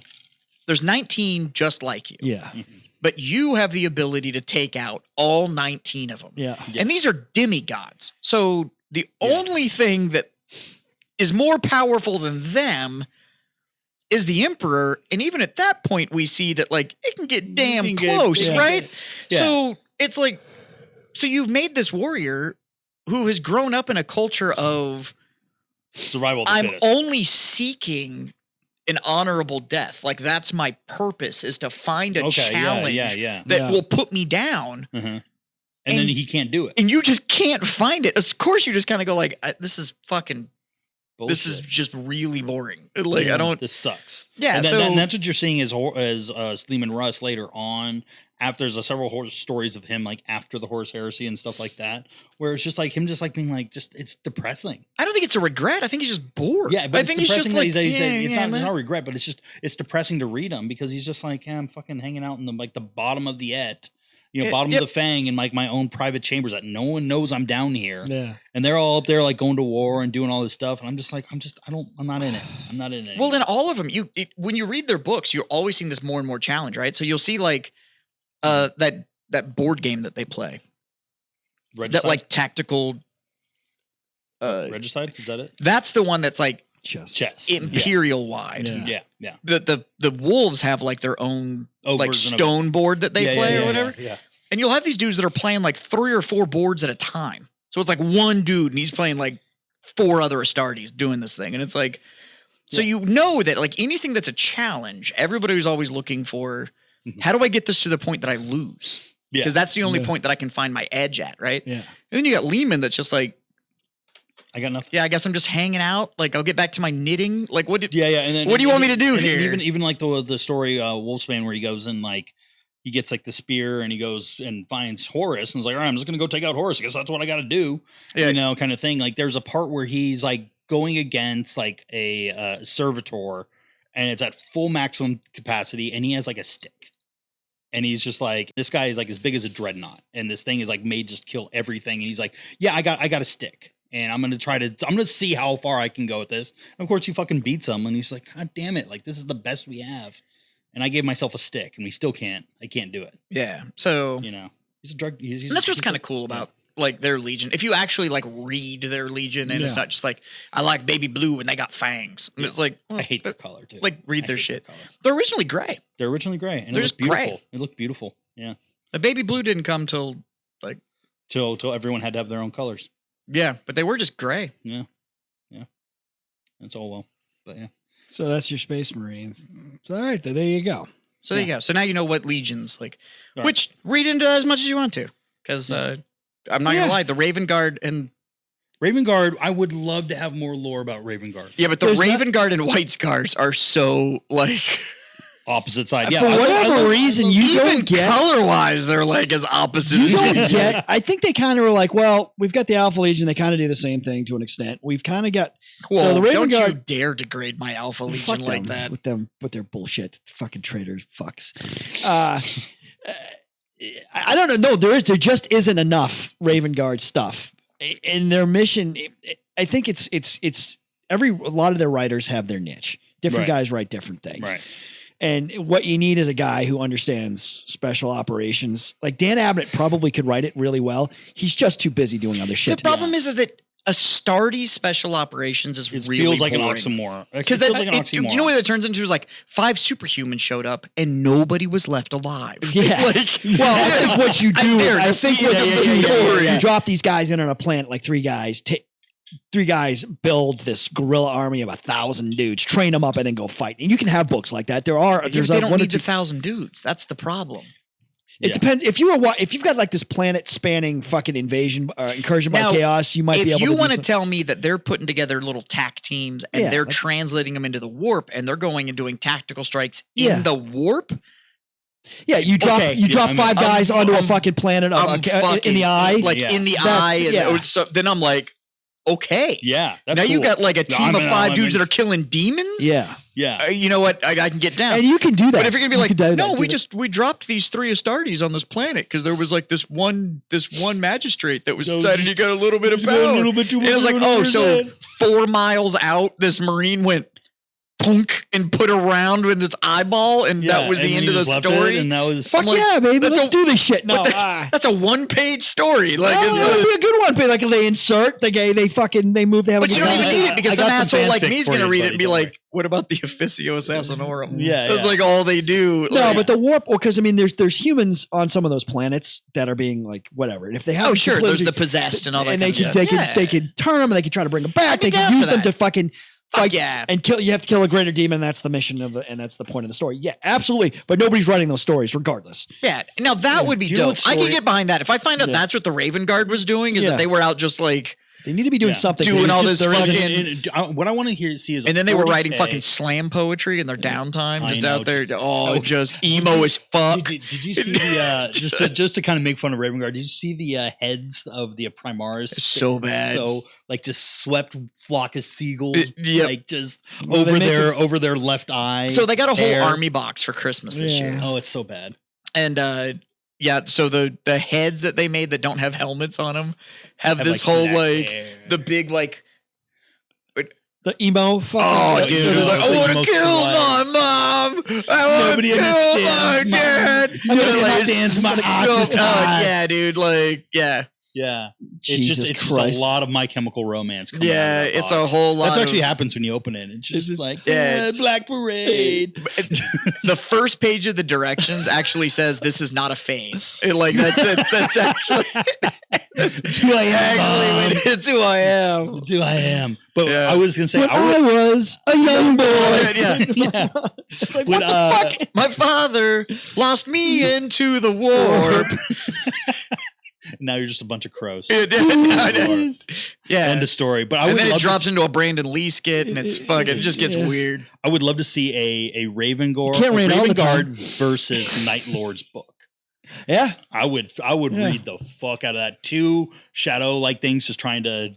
there's 19 just like you. Yeah. But you have the ability to take out all 19 of them. Yeah. And these are demigods. So the only thing that is more powerful than them is the Emperor, and even at that point, we see that like it can get damn close, right? Yeah. So it's like, so you've made this warrior who has grown up in a culture of survival. I'm only seeking an honorable death. Like that's my purpose, is to find a challenge that will put me down. And then he can't do it, and you just can't find it. Of course, you just kind of go like, "This is fucking." Bullshit. This is just really boring. Like I don't. This sucks. Yeah, and that's what you're seeing as Leman Russ later on. After there's several horror stories of him like after the Horus Heresy and stuff like that, where it's just like him, just like being like, it's depressing. I don't think it's a regret. I think he's just bored. Yeah, but I think he's just like, it's not a regret, but it's depressing to read him because he's just like, I'm fucking hanging out in the bottom of the Et. bottom of the Fang in like my own private chambers that no one knows I'm down here. Yeah. And they're all up there like going to war and doing all this stuff. And I'm just like, I'm not in it. I'm not in it. Well, in all of them, when you read their books, you're always seeing this more and more challenge, right? So you'll see like that board game that they play. Regicide? That like tactical Regicide? Is that it? That's the one that's like chess. Imperial wide. Yeah. The wolves have like their own like stone board that they play or whatever. Yeah. And you'll have these dudes that are playing like 3 or 4 boards at a time. So it's like one dude and he's playing like 4 other Astartes doing this thing. And it's like, so you know that like anything that's a challenge, everybody was always looking for, how do I get this to the point that I lose? Because that's the only point that I can find my edge at, right? Yeah. And then you got Lehman that's just like, I got nothing. Yeah, I guess I'm just hanging out. Like I'll get back to my knitting. Like what? And then, what do you want me to do here? Even like the story Wolfsbane where he goes and like he gets like the spear and he goes and finds Horus and is like, all right, I'm just gonna go take out Horus. I guess that's what I got to do. Yeah. You know, kind of thing. Like there's a part where he's like going against like a servitor and it's at full maximum capacity and he has like a stick. And he's just like, this guy is like as big as a dreadnought. And this thing is like made just kill everything. And he's like, yeah, I got a stick. And I'm going to see how far I can go with this. And of course he fucking beats him. And he's like, God damn it. Like, this is the best we have. And I gave myself a stick and we still I can't do it. Yeah. So, you know, he's a drug. And that's what's kind of cool about like their Legion. If you actually like read their Legion and it's not just like, I like baby blue and they got fangs. And it's like, I hate their color too. Like read their shit. They're originally gray. And they're just beautiful. gray. It looked beautiful. Yeah. The baby blue didn't come till like. Till everyone had to have their own colors. Yeah. But they were just gray. Yeah. Yeah. That's all well. But yeah. So that's your Space Marines. So, all right. There you go. So there you go. So now you know what Legions like, which read into as much as you want to. Because I'm not gonna lie, the Raven Guard, I would love to have more lore about Raven Guard. Yeah, but the Raven Guard and White Scars are so like opposite side. Yeah, for whatever reason, you don't get color-wise, they're like as opposite. You don't get. I think they kind of were like, well, we've got the Alpha Legion. They kind of do the same thing to an extent. We've kind of got. Well, so the Raven don't Guard, you dare degrade my Alpha Legion like that with their bullshit, fucking traitors, fucks. I don't know. No, there just isn't enough Raven Guard stuff in their mission. I think it's a lot of their writers have their niche. Different guys write different things. Right. And what you need is a guy who understands special operations. Like Dan Abnett probably could write it really well. He's just too busy doing other shit. The problem is that Astartes special operations is really feels like boring. an oxymoron. Because you know what it turns into is like 5 superhumans showed up and nobody was left alive. Yeah. Like, well, I think what you do, I think what you do, you drop these guys in on a planet, like 3 guys. 3 guys build this guerrilla army of 1,000 dudes, train them up, and then go fight. And you can have books like that. They don't need 1,000 dudes. That's the problem. It depends. If you've got like this planet spanning fucking invasion, incursion by chaos, you might be able to. If you want to tell me that they're putting together little TAC teams and they're translating them into the warp and they're going and doing tactical strikes in the warp. Yeah, you drop 5 guys onto a fucking planet in the eye, in the eye, so then I'm like, okay, yeah. Now you got like a team of 5 dudes that are killing demons. Yeah. You know what? I can get down, and you can do that. But if you're gonna be like, no, we dropped these 3 Astartes on this planet because there was like this one magistrate that was decided he got a little bit of power. A little bit too much. And it was like, oh, so 4 miles out, this Marine went punk and put around with its eyeball, and that was the end of the story. And that was fuck yeah, baby. Let's do this shit. No, that's a 1-page story. Like that would be a good one. But like they insert the gay, they move. They have. But you don't even need it because some asshole like me is going to read it and be like, "What about the Officio Assassinorum?" Yeah, that's like all they do. No, but the warp, because I mean, there's humans on some of those planets that are being like whatever. And if they have, there's the possessed and all that. And they could turn them and they could try to bring them back. They could use them to fucking. Fight and kill. You have to kill a greater demon. And that's the mission and that's the point of the story. Yeah, absolutely. But nobody's writing those stories, regardless. Yeah. Now that would be dope. I can get behind that. If I find out that's what the Raven Guard was doing, is that they were out just like they need to be doing something, doing all this fucking. What I want to see is, and then they were writing fucking slam poetry in their downtime, just out there. Oh, just emo as fuck. Did you see the just to kind of make fun of Raven Guard? Did you see the heads of the Primaris? So bad. So like just swept flock of seagulls, like just over their left eye. So they got a whole army box for Christmas this year. Oh, it's so bad. And Yeah, so the heads that they made that don't have helmets on them have this whole the big the emo fucking. Oh, dude! It's like, I want to kill my mom. I want to kill my dad. Yeah, dude. Like, yeah. Yeah. Jesus it's Christ. just a lot of My Chemical Romance. Yeah, it's a whole lot. That actually happens when you open it. It's just like, Black Parade. The first page of the directions actually says this is not a phase. That's it. That's actually that's who I am. It's who I am. It's who I am. But I was going to say, I was a young boy. Yeah. It's like, what the fuck? My father lost me into the war. Now you're just a bunch of crows. Yeah. End of story. But then it drops into a Brandon Lee skit, and it's fucking. It just gets weird. I would love to see a Ravengard versus Night Lord's book. Yeah, I would read the fuck out of that. 2 shadow-like things just trying to.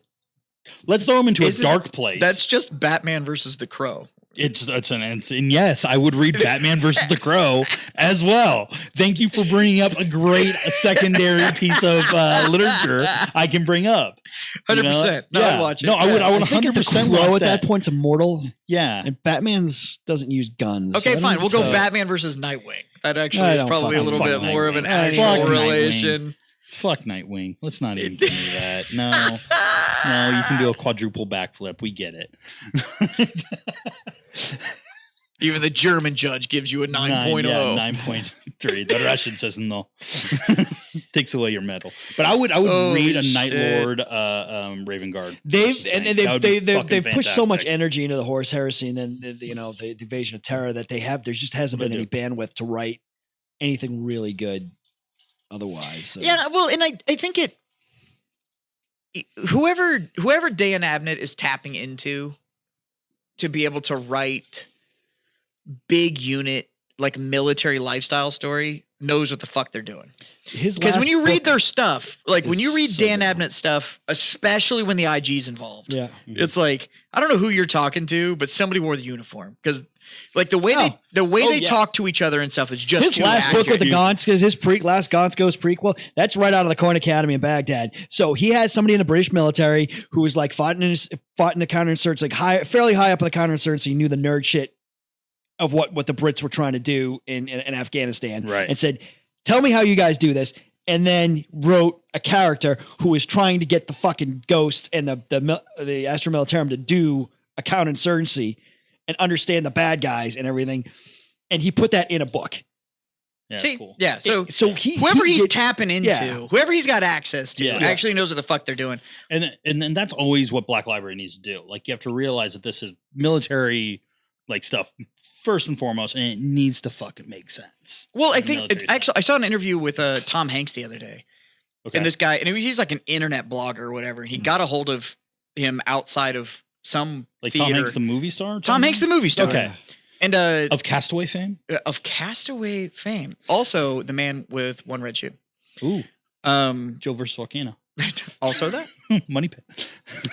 Let's throw them into a dark place. That's just Batman versus the Crow. And yes, I would read Batman versus the Crow as well. Thank you for bringing up a great secondary piece of literature I can bring up. 100%. No, I'd watch it. No, I would 100% watch at that point's immortal. Yeah. And Batman's doesn't use guns. Okay, fine. We'll go Batman versus Nightwing. That actually is probably a little bit more of an actual relation. Fuck Nightwing. Let's not even do that. No, you can do a quadruple backflip. We get it. Even the German judge gives you a 9.0. 9.3. The Russian says no. Takes away your medal. But I would read a Night Lord Ravengard. They've pushed so much energy into the horse heresy and then the Invasion of Terror that they have. There just hasn't been any bandwidth to write anything really good. Otherwise, so. Yeah, well, and I think whoever Dan Abnett is tapping into to be able to write big unit like military lifestyle story knows what the fuck they're doing. Because when you read their stuff, like when you read Dan Abnett stuff, especially when the IG's involved, it's like I don't know who you're talking to, but somebody wore the uniform because. Like the way they talk to each other and stuff is just his last book with the Gaunt's because his last Gaunt's Ghost prequel that's right out of the Corn Academy in Baghdad. So he had somebody in the British military who was like fought in the counterinsurgency, like fairly high up in the counterinsurgency, knew the nerd shit of what the Brits were trying to do in Afghanistan, right? And said, "Tell me how you guys do this." And then wrote a character who was trying to get the fucking Ghost and the Astra Militarum to do a counterinsurgency. And understand the bad guys and everything, and he put that in a book. Yeah, cool. Yeah, so whoever he's tapping into, whoever he's got access to, actually knows what the fuck they're doing. And that's always what Black Library needs to do. Like you have to realize that this is military like stuff first and foremost, and it needs to fucking make sense. Well, I think actually I saw an interview with Tom Hanks the other day, and this guy, and he's like an internet blogger or whatever. And he got a hold of him outside of. Some like theater. Tom Hanks the movie star? Tom Hanks the movie star. Okay. And of Castaway fame? Of Castaway fame. Also the man with one red shoe. Ooh. Joe versus Volcano. Also that. Money Pit.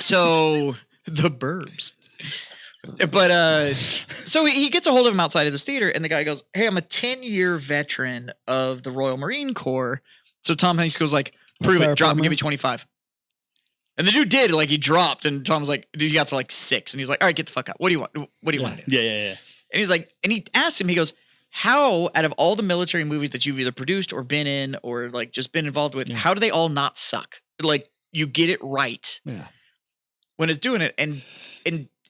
So the Burbs. But so he gets a hold of him outside of this theater and the guy goes, "Hey, I'm a 10-year veteran of the Royal Marine Corps." So Tom Hanks goes like, "Prove it, drop and give me 25." And the dude did, like he dropped, and Tom was like, "Dude, you got to like 6." And he was like, "All right, get the fuck out. What do you want? What do you want to do?" Yeah. And he's like, and he asked him, he goes, "How out of all the military movies that you've either produced or been in or like just been involved with, how do they all not suck? Like you get it right when it's doing it." And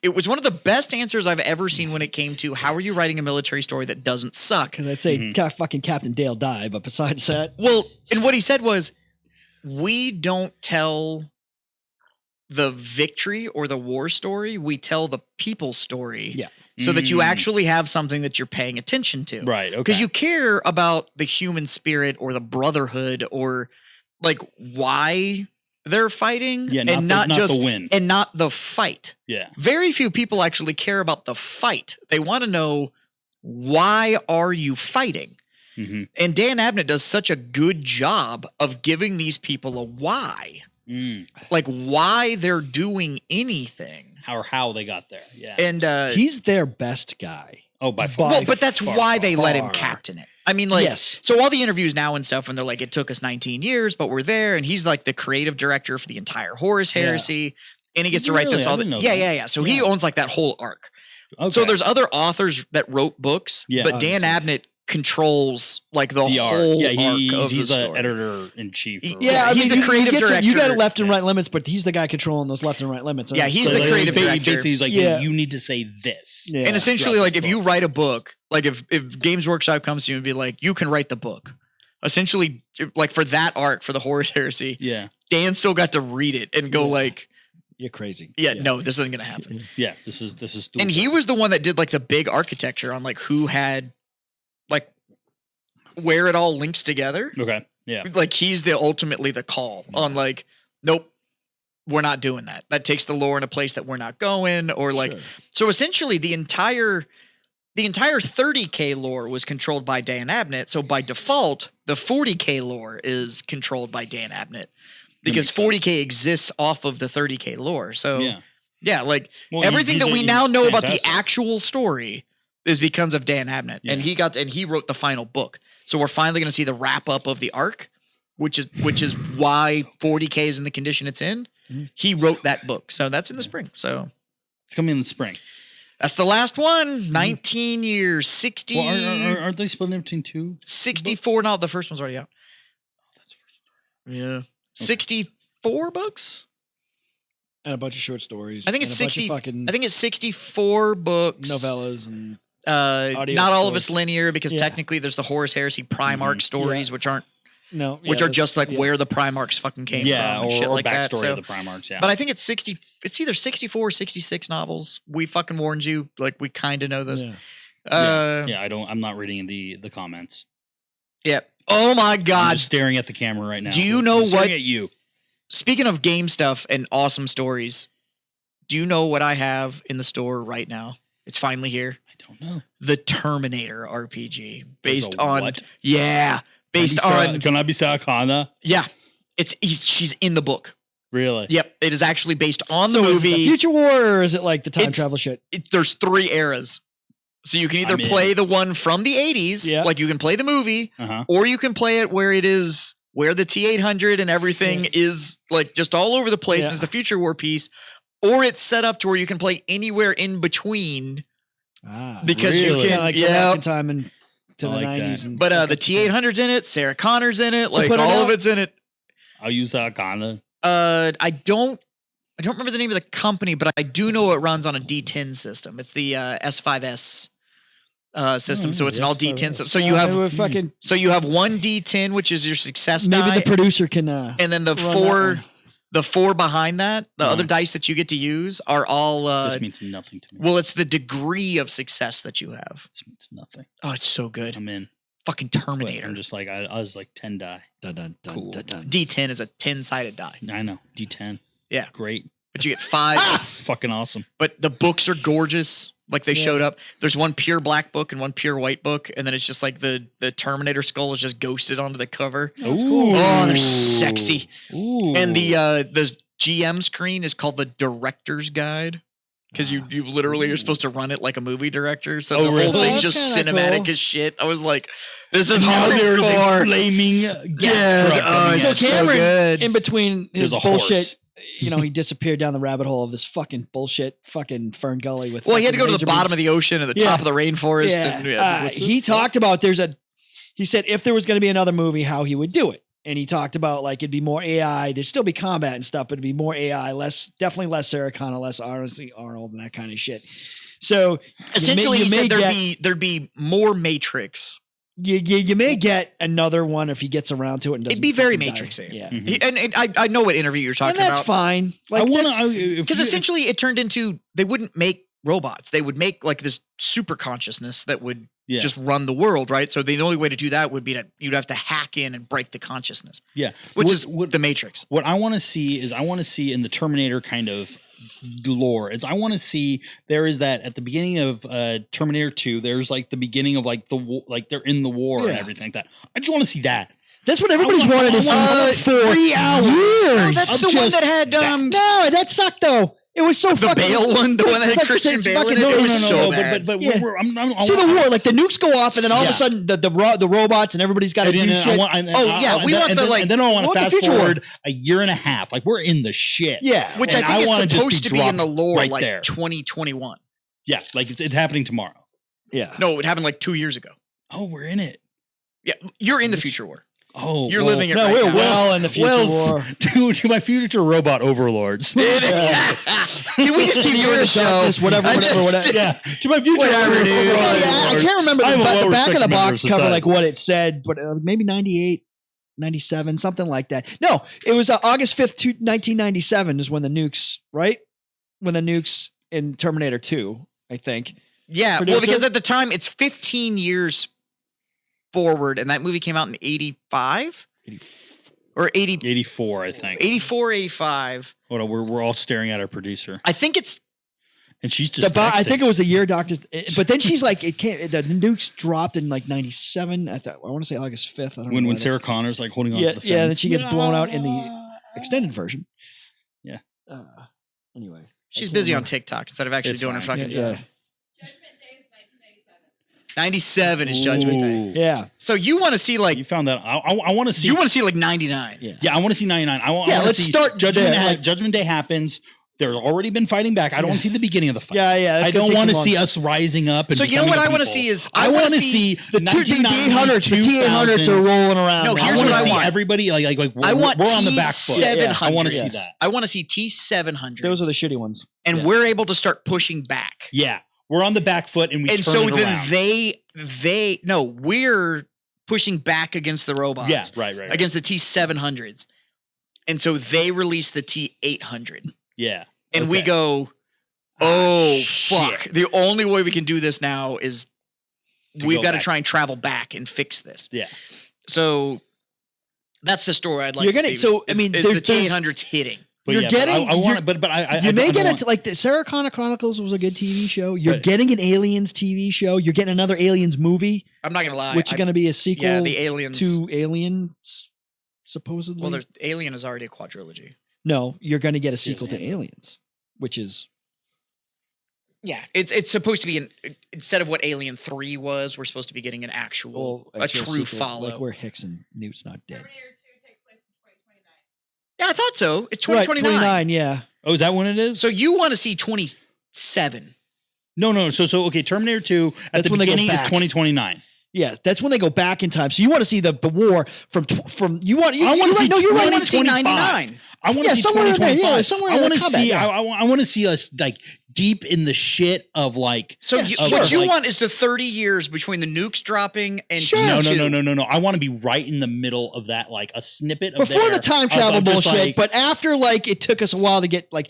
it was one of the best answers I've ever seen when it came to how are you writing a military story that doesn't suck? Because I'd say fucking Captain Dale died, but besides that, well, and what he said was, we don't tell the victory or the war story, we tell the people story. Yeah. So that you actually have something that you're paying attention to. Right. Okay. Because you care about the human spirit or the brotherhood or like why they're fighting. Yeah. And not just the win. And not the fight. Yeah. Very few people actually care about the fight. They want to know, why are you fighting? Mm-hmm. And Dan Abnett does such a good job of giving these people a why. Like why they're doing anything or how they got there. Yeah. And he's their best guy. Oh, by far. Well, but that's why they let him captain it. I mean, like, so all the interviews now and stuff, when they're like, it took us 19 years, but we're there, and he's like the creative director for the entire Horus Heresy, and he gets to write this all. Yeah. So he owns like that whole arc. Okay. So there's other authors that wrote books, but Dan Abnett controls like the whole arc of he's the the story. editor in chief. He's the creative director. You got a left and right limits, but he's the guy controlling those left and right limits. Yeah, he's the creative director. Basically, he's like, you need to say this. Yeah. And essentially, like, if you write a book, like if Games Workshop comes to you and be like, you can write the book. Essentially, like for that arc for the Horus Heresy, Dan still got to read it and go like, "You're crazy." Yeah, no, this isn't gonna happen. Yeah, this is. And he was the one that did like the big architecture on like who had, like, where it all links together. Okay. Yeah. Like he's ultimately the call on like, nope, we're not doing that. That takes the lore in a place that we're not going, or like, so essentially the entire 30K lore was controlled by Dan Abnett. So by default, the 40K lore is controlled by Dan Abnett because 40K exists off of the 30K lore. So like everything that we now know about the actual story is because of Dan Abnett, and he wrote the final book. So we're finally going to see the wrap up of the arc, which is why 40K is in the condition it's in. Mm-hmm. He wrote that book, so that's in the spring. So it's coming in the spring. That's the last one. 19 years, 60. Well, aren't they split into two? 64. No, the first one's already out. Oh, that's the first story. Yeah. Okay. 64 books? And a bunch of short stories. I think it's 60. I think it's 64 books. Novellas and not all of it's linear because technically there's the Horus Heresy Primarch stories, which aren't. No, which are just like where the Primarchs fucking came from and shit like that. Backstory of the Primarchs, But I think it's 60. It's either 64 or 66 novels. We fucking warned you. Like we kind of know this. I'm not reading the comments. Yeah. Oh my God. I'm just staring at the camera right now. Do you know what? At you. Speaking of game stuff and awesome stories, do you know what I have in the store right now? It's finally here. I don't know. The Terminator RPG based on what? Yeah. Based on Kanabisa Kana? Yeah. She's in the book. Really? Yep. It is actually based on the movie. Is it the Future War or is it like the time travel shit? There's 3 eras. So you can either play the one from the 80s, like you can play the movie, or you can play it where it is where the T-800 and everything is like just all over the place and it's the Future War piece, or it's set up to where you can play anywhere in between. Because you can like go back in time and to the 90s. But the T-800's in it, Sarah Connor's in it, like all of it's in it. I'll use that Kana. I don't remember the name of the company, but I do know it runs on a D10 system. It's the S5S system, so it's an all D10 system. So you have one D10, which is your success die. Maybe the producer can and then the four behind that, the other dice that you get to use are all this means nothing to me. Well, it's the degree of success that you have. This means nothing. Oh, it's so good. I'm in. Fucking Terminator. I'm just like I was like 10 die. Cool. D10 is a 10-sided die. I know. D10. Yeah. Great. But you get 5. Fucking awesome. But the books are gorgeous. Like they showed up. There's one pure black book and one pure white book, and then it's just like the Terminator skull is just ghosted onto the cover. That's cool. Oh, they're sexy. Ooh. And the GM screen is called the Director's Guide. Because you literally are supposed to run it like a movie director. So the whole thing's just cinematic as shit. I was like, this is hardcore. Like flaming so Cameron, good. In between his bullshit, horse. He disappeared down the rabbit hole of this fucking bullshit fucking Fern Gully with. Well, he had to go to the bottom of the ocean and the top of the rainforest. Yeah. He talked about he said if there was going to be another movie, how he would do it. And he talked about like it'd be more AI. There'd still be combat and stuff, but it'd be more AI, definitely less Sarah Connor, less Arnold, and that kind of shit. So essentially, he said there'd be more Matrix. You may get another one if he gets around to it. And it'd be very Matrixy. Yeah, and I know what interview you're talking about. And that's fine. Like because essentially it turned into they wouldn't make robots. They would make like this super consciousness that would just run the world, right? So the only way to do that would be you'd have to hack in and break the consciousness. Yeah. Which is the Matrix. What I want to see in the Terminator kind of lore is I want to see there is that at the beginning of Terminator 2, there's like the beginning of like like they're in the war and everything like that. I just want to see that. That's what everybody's wanted to see for 3 hours. That's the one that had No, that sucked though. It was so the Bale one, the one that had Christian Bale in it. It was so bad. But see the war, like the nukes go off, and then all of a sudden the robots and everybody's got to do shit. We want the like. And then I want to fast forward a year and a half. Like we're in the shit. Yeah, which I think is supposed to be in the lore, like 2021. Yeah, like it's happening tomorrow. Yeah, no, it happened like 2 years ago. Oh, we're in it. Yeah, you're in the future war. Oh, you're living it. No, right we're now. well in the future war. To my future robot overlords. Can we just keep doing the show? Whatever. Yeah, to my future. Whatever, dude. I can't remember the back of the box cover, like what it said, but maybe 98, 97, something like that. No, it was August 5th, 1997 is when the nukes, right? When the nukes in Terminator 2, I think. Yeah, well, because at the time it's 15 years forward, and that movie came out in 85 or 84, I think. 84, 85. Hold on, we're all staring at our producer. I think it's, and she's just. I think it was the year Doctor. But then she's like, it can't. The nukes dropped in like 97. I want to say August 5th. I don't know when Sarah Connor's like holding on to the fence. Yeah, and then she gets blown out in the extended version. Yeah. Anyway, she's busy on TikTok instead of actually doing her fucking job. 97 is Judgment Day. Yeah. So you want to see like you found that I want to see. You want to see like 99. Yeah, I want to see 99. Let's start Judgment Day happens. They're already been fighting back. I don't want to see the beginning of the fight. Yeah. I don't want to see us rising up. And so you know what I want to see is I want to see the T800s. The T800s are rolling around. No, here's what I want. Everybody like I want we're on the back foot. T700s. I want to see that. I want to see T700s. Those are the shitty ones. And we're able to start pushing back. Yeah. We're on the back foot and we turn so it then around. We're pushing back against the robots. Yeah, right. Against the T700s. And so they release the T800. Yeah. And we go, fuck. The only way we can do this now is we've got to try and travel back and fix this. Yeah. So that's the story I'd like to see. So, I mean, there's the T800s hitting. But you're getting. I want it, but I. You may get it like the Sarah Connor Chronicles was a good TV show. You're getting an Aliens TV show. You're getting another Aliens movie. I'm not gonna lie, which is going to be a sequel. Yeah, the Aliens to Aliens, supposedly. Well, Alien is already a quadrilogy. No, you're going to get a sequel to Aliens, which is. Yeah, it's supposed to be instead of what Alien 3 was, we're supposed to be getting an actual, a true sequel, follow, like where Hicks and Newt's not dead. Yeah, I thought so. It's 2029. 29, yeah. Oh, is that when it is? So you want to see 27? No. So okay, Terminator 2 at the beginning is 2029. Yeah, that's when they go back in time. So you want to see the war from you want I want to see 2099. I want to see somewhere in there. Yeah, somewhere I in want the to see. combat, I want to see us like deep in the shit of like. So what you want is the 30 years between the nukes dropping and No. I want to be right in the middle of that, like a snippet of before the time travel bullshit, but after like it took us a while to get like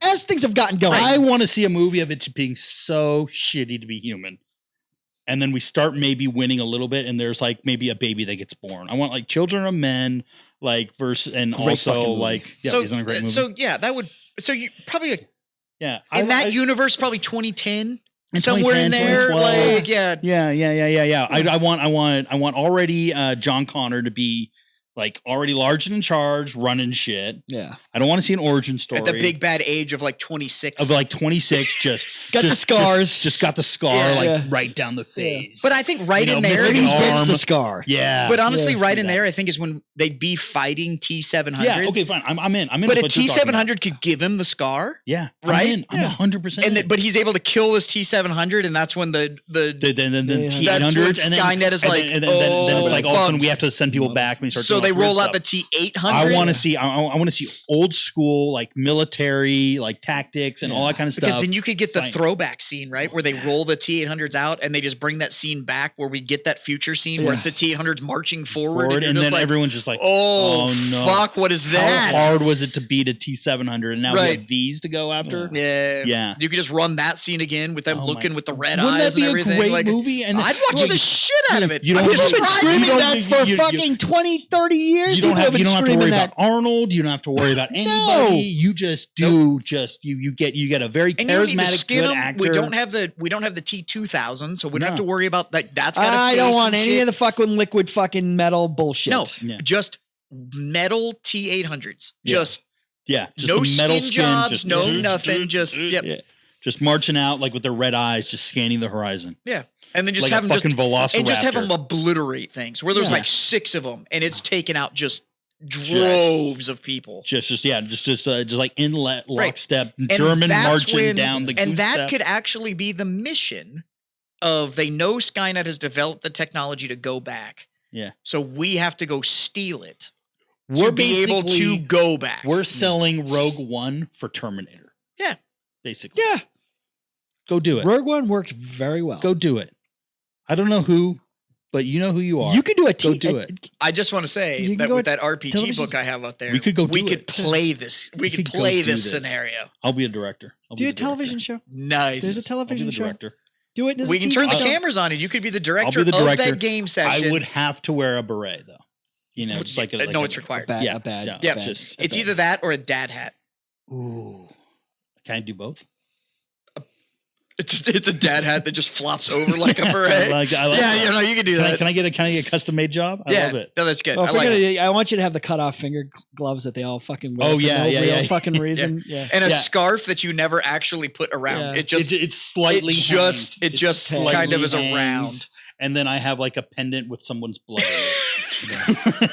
as things have gotten going. I want to see a movie of it being so shitty to be human. And then we start maybe winning a little bit, and there's like maybe a baby that gets born. I want like Children of Men, like versus, and great also like isn't a great movie? So yeah, that would you probably in that universe probably 2010 somewhere in there, like yeah. I want already John Connor to be like already large and in charge, running shit. Yeah. I don't want to see an origin story. At the big bad age of like 26. Of like 26, just got the scars. Just got the scar right down the face. But I think in there he gets the scar. Yeah. But honestly, in there, I think is when they'd be fighting T700s. Yeah, okay, fine. I'm in. But a T700 could give him the scar. Yeah. Right? I'm 100%. But he's able to kill this T700, and that's when the T800s and Skynet is like, then it's like all of a sudden we have to send people back. So they roll out the T800. I want to see. I want to see old school like military like tactics and all that kind of stuff. Because then you could get the throwback scene, right, where they roll the T800s out and they just bring that scene back, where we get that future scene where it's the T800s marching forward, and then everyone's just like, oh no, fuck, what is that? How hard was it to beat a T700? And now we have these to go after. Yeah. You could just run that scene again with them looking with the red eyes and everything. Wouldn't that be a great movie? And I'd watch the shit out of it. You've been screaming that for fucking 20, 30 years. You don't have to worry about Arnold. You don't have to worry about anybody. You just do. You get a very charismatic good actor. We don't have the T2000, so we don't have to worry about that. That's got. I don't want any of the fucking liquid fucking metal bullshit. No, just metal T800s. Just Yeah, just no metal skin jobs, just, no nothing. Just just marching out like with their red eyes, just scanning the horizon. Yeah, and then just like have them fucking velociraptor. And just have them obliterate things where there's like 6 of them, and it's taking out just droves of people. Just like in lockstep, German marching down the. And that could actually be the mission of they know Skynet has developed the technology to go back. Yeah. So we have to go steal it. We're be able to go back. We're selling Rogue One for Terminator. Yeah. Basically. Yeah. Go do it. Rogue One worked very well. Go do it. I don't know who, but you know who you are. You can do a Go do it. I just want to say that with that RPG book I have out there, we could play this. We could play this scenario. I'll be a director. Do a television show. Nice. There's a television show. Director. Do it. We can turn the cameras on, and you could be the director of that game session. I would have to wear a beret, though. You know, just like no, it's required. A bad. It's either that or a dad hat. Ooh, can I do both? It's a dad hat that just flops over like a beret. I like that. You can do that. Can I get a custom made job? I love it. No, that's good. Well, I want you to have the cut off finger gloves that they all fucking wear. No fucking reason. Yeah. And a scarf that you never actually put around. It just it's slightly it just kind of is around. And then I have like a pendant with someone's blood in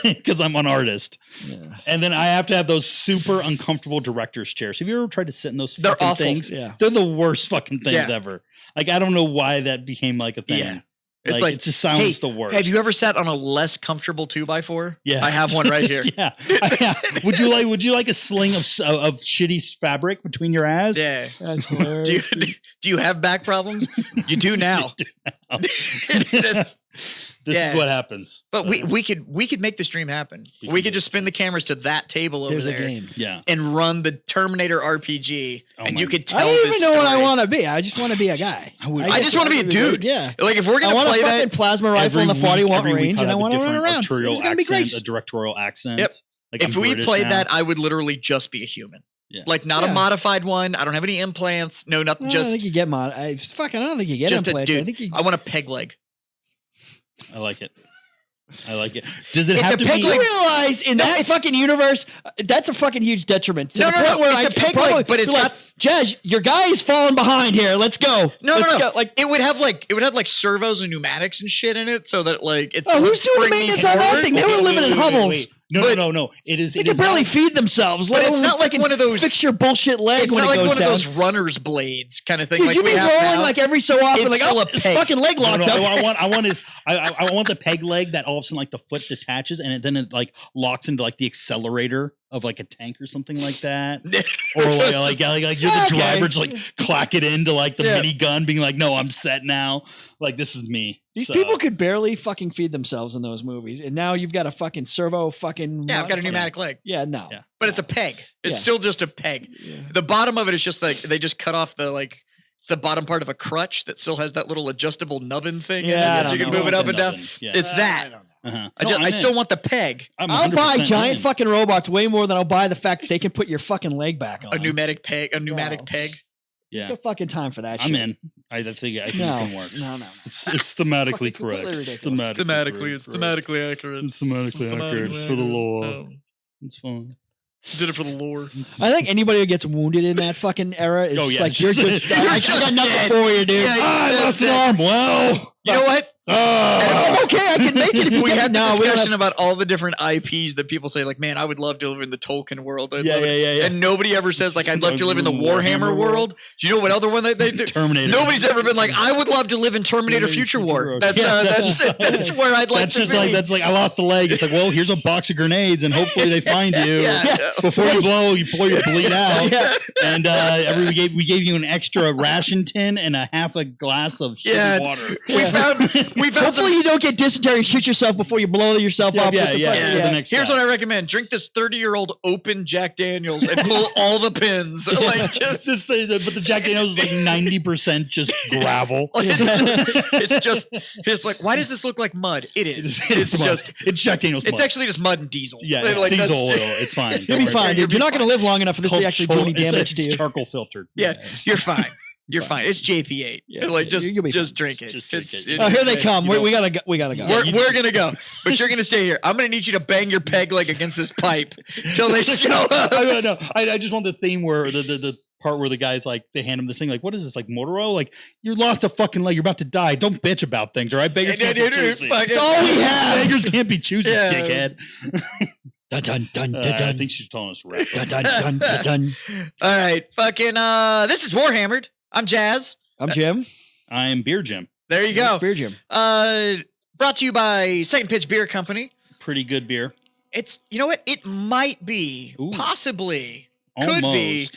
it because I'm an artist. Yeah. And then I have to have those super uncomfortable director's chairs. Have you ever tried to sit in those fucking things? Yeah. They're the worst fucking things ever. Like, I don't know why that became like a thing. Yeah. It's like it just sounds the worst. Have you ever sat on a less comfortable 2x4? Yeah, I have one right here. Would you like a sling of shitty fabric between your ass? Yeah. That's hilarious. Do you have back problems? You do now. This is what happens. But we could make the stream happen. We could just spin the cameras to that table over there. There's a game. And run the Terminator RPG, and you could tell. I don't even know what I want to be. I just want to be a guy. I just want to be a dude. Yeah. Like if we're gonna play that, I want a plasma rifle in the 40-watt range, and I want to run around. It's gonna be great. A directorial accent. Yep. Like if we played that, I would literally just be a human. Yeah. Like not a modified one. I don't have any implants. No, nothing. I don't think you get I don't think you get just implants. A dude. I want a peg leg. I like it. Does it have to be? You realize in that fucking universe, that's a fucking huge detriment. No. It's a peg leg, but it's like, Judge, your guy is falling behind here. Let's go. No. Like it would have like servos and pneumatics and shit in it, so that like it's. Who's doing the maintenance on that thing? They were living in hovels. No. It is. They can barely feed themselves. But it's not like one of those. Fix your bullshit leg. It's not like one of those runner's blades kind of thing. Dude, you be rolling like every so often, like his fucking leg locked up. I want the peg leg that all of a sudden like the foot detaches and then it like locks into like the accelerator of like a tank or something like that, or like you're the driver, just like clack it into like the minigun, being like, no, I'm set now. Like this is me. These people could barely fucking feed themselves in those movies, and now you've got a fucking servo fucking. Yeah, I've got a pneumatic leg. Yeah, no, but it's a peg. It's still just a peg. Yeah. The bottom of it is just like they just cut off the like. It's the bottom part of a crutch that still has that little adjustable nubbin thing. Yeah, you can move it up and down. Yeah. It's that. I still want the peg. I'll buy giant fucking robots way more than I'll buy the fact that they can put your fucking leg back on. A pneumatic peg. Yeah, no fucking time for that. I'm in. I think it can work. No. It's thematically correct. It's thematically accurate. It's thematically accurate. It's for the lore. It's fun. Did it for the lore. I think anybody who gets wounded in that fucking era is like you're just I got nothing for you, dude. I lost an arm. Well, you know what? I'm okay. I can make it if we had the discussion about all the different IPs that people say, like, man, I would love to live in the Tolkien world. Yeah. And nobody ever says, like, I'd love to live in the Warhammer world. Do you know what other one they do? Terminator. Nobody's ever been like, I would love to live in Terminator Future War. That's where I'd like to be. That's like, I lost a leg. It's like, well, here's a box of grenades, and hopefully they find you before you bleed out. And we gave you an extra ration tin and a half a glass of sugar water. Hopefully you don't get dysentery and shoot yourself before you blow yourself up. Here's what I recommend: drink this 30-year-old open Jack Daniels and pull all the pins. Like but the Jack Daniels is like 90% just gravel. It's like, why does this look like mud? It is. It's Jack Daniels. It's actually just mud and diesel. Yeah, it's diesel oil. It's fine. You'll be fine, dude. You're not going to live long enough for this to actually do any damage to you. It's charcoal filtered. Yeah, you're fine. You're fine. It's JP8. Yeah, like just you'll be drink it. Just drink it. Oh, here they come. We gotta go. We gotta go. We're gonna go, but you're gonna stay here. I'm gonna need you to bang your peg leg against this pipe till they show up. I just want the theme where the part where the guy's like, they hand him the thing, like, what is this, like Motorola? Like, you lost a fucking leg, you're about to die. Don't bitch about things, all right? Beggars can't be choosy. It's all we have. Beggars can't be choosy, dickhead. Dun dun dun dun dun. I think she's telling us to wrap Dun dun dun dun dun. All right, fucking. This is Warhammered. I'm Jazz. I'm Jim. I'm Beer Jim. There you go. Beer Jim. Brought to you by Second Pitch Beer Company. Pretty good beer. It's, you know what? It might be, possibly, Almost. could be.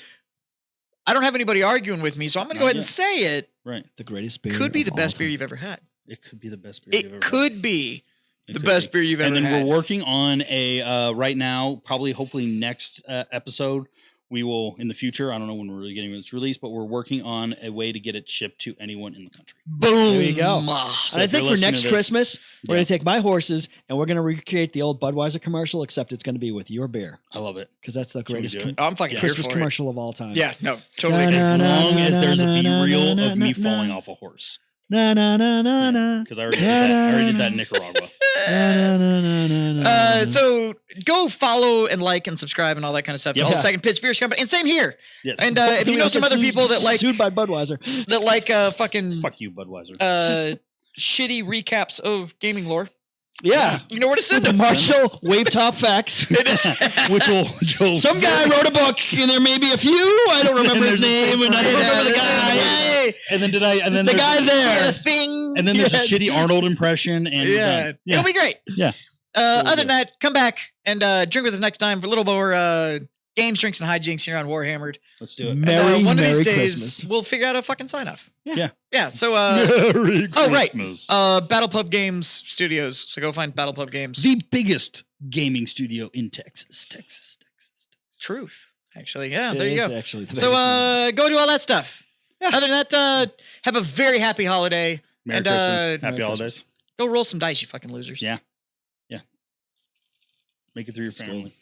I don't have anybody arguing with me, so I'm going to go ahead and say it. Right. The greatest beer. Could be the best beer you've ever had. It could be the best beer you've ever had. It could be the best beer you've ever had. And then we're working on a, right now, probably hopefully next episode, we will, in the future, I don't know when we're really getting this released, but we're working on a way to get it shipped to anyone in the country. Boom. There you go. So and I think for next Christmas, we're going to take my horses and we're going to recreate the old Budweiser commercial, except it's going to be with your beer. I love it. Because that's the greatest I'm fucking Christmas commercial of all time. Yeah, no, totally. As long as there's a B-reel of me falling off a horse. Na na na na na. Because I already did that in Nicaragua. So go follow and like and subscribe and all that kind of stuff. Yep. The whole Second Pitch Beer Company, and same here. Yes. And if you know some other people that like sued by Budweiser, that like fucking fuck you, Budweiser. Shitty recaps of gaming lore. Yeah, you know where to send the them. Marshall Wave Top Facts. Which will some guy wrote a book, and there may be a few. I don't remember his name, and I don't remember the guy. And then the guy there, the thing. And then there's a shitty Arnold impression, and it'll be great. Yeah. Other than that, come back and drink with us next time for a little more games, drinks, and hijinks here on Warhammered. Let's do it. Merry, one of these Merry days, Christmas. we'll figure out a fucking sign off. Yeah. So, Merry right. Christmas. BattlePub Games Studios. So go find BattlePub Games. The biggest gaming studio in Texas. Truth. Actually, yeah. It There you is go. actually the So, biggest go do all that stuff. Yeah. Other than that, have a very happy holiday. Merry and, Christmas. Happy Merry holidays. Go roll some dice, you fucking losers. Yeah. Make it through your family.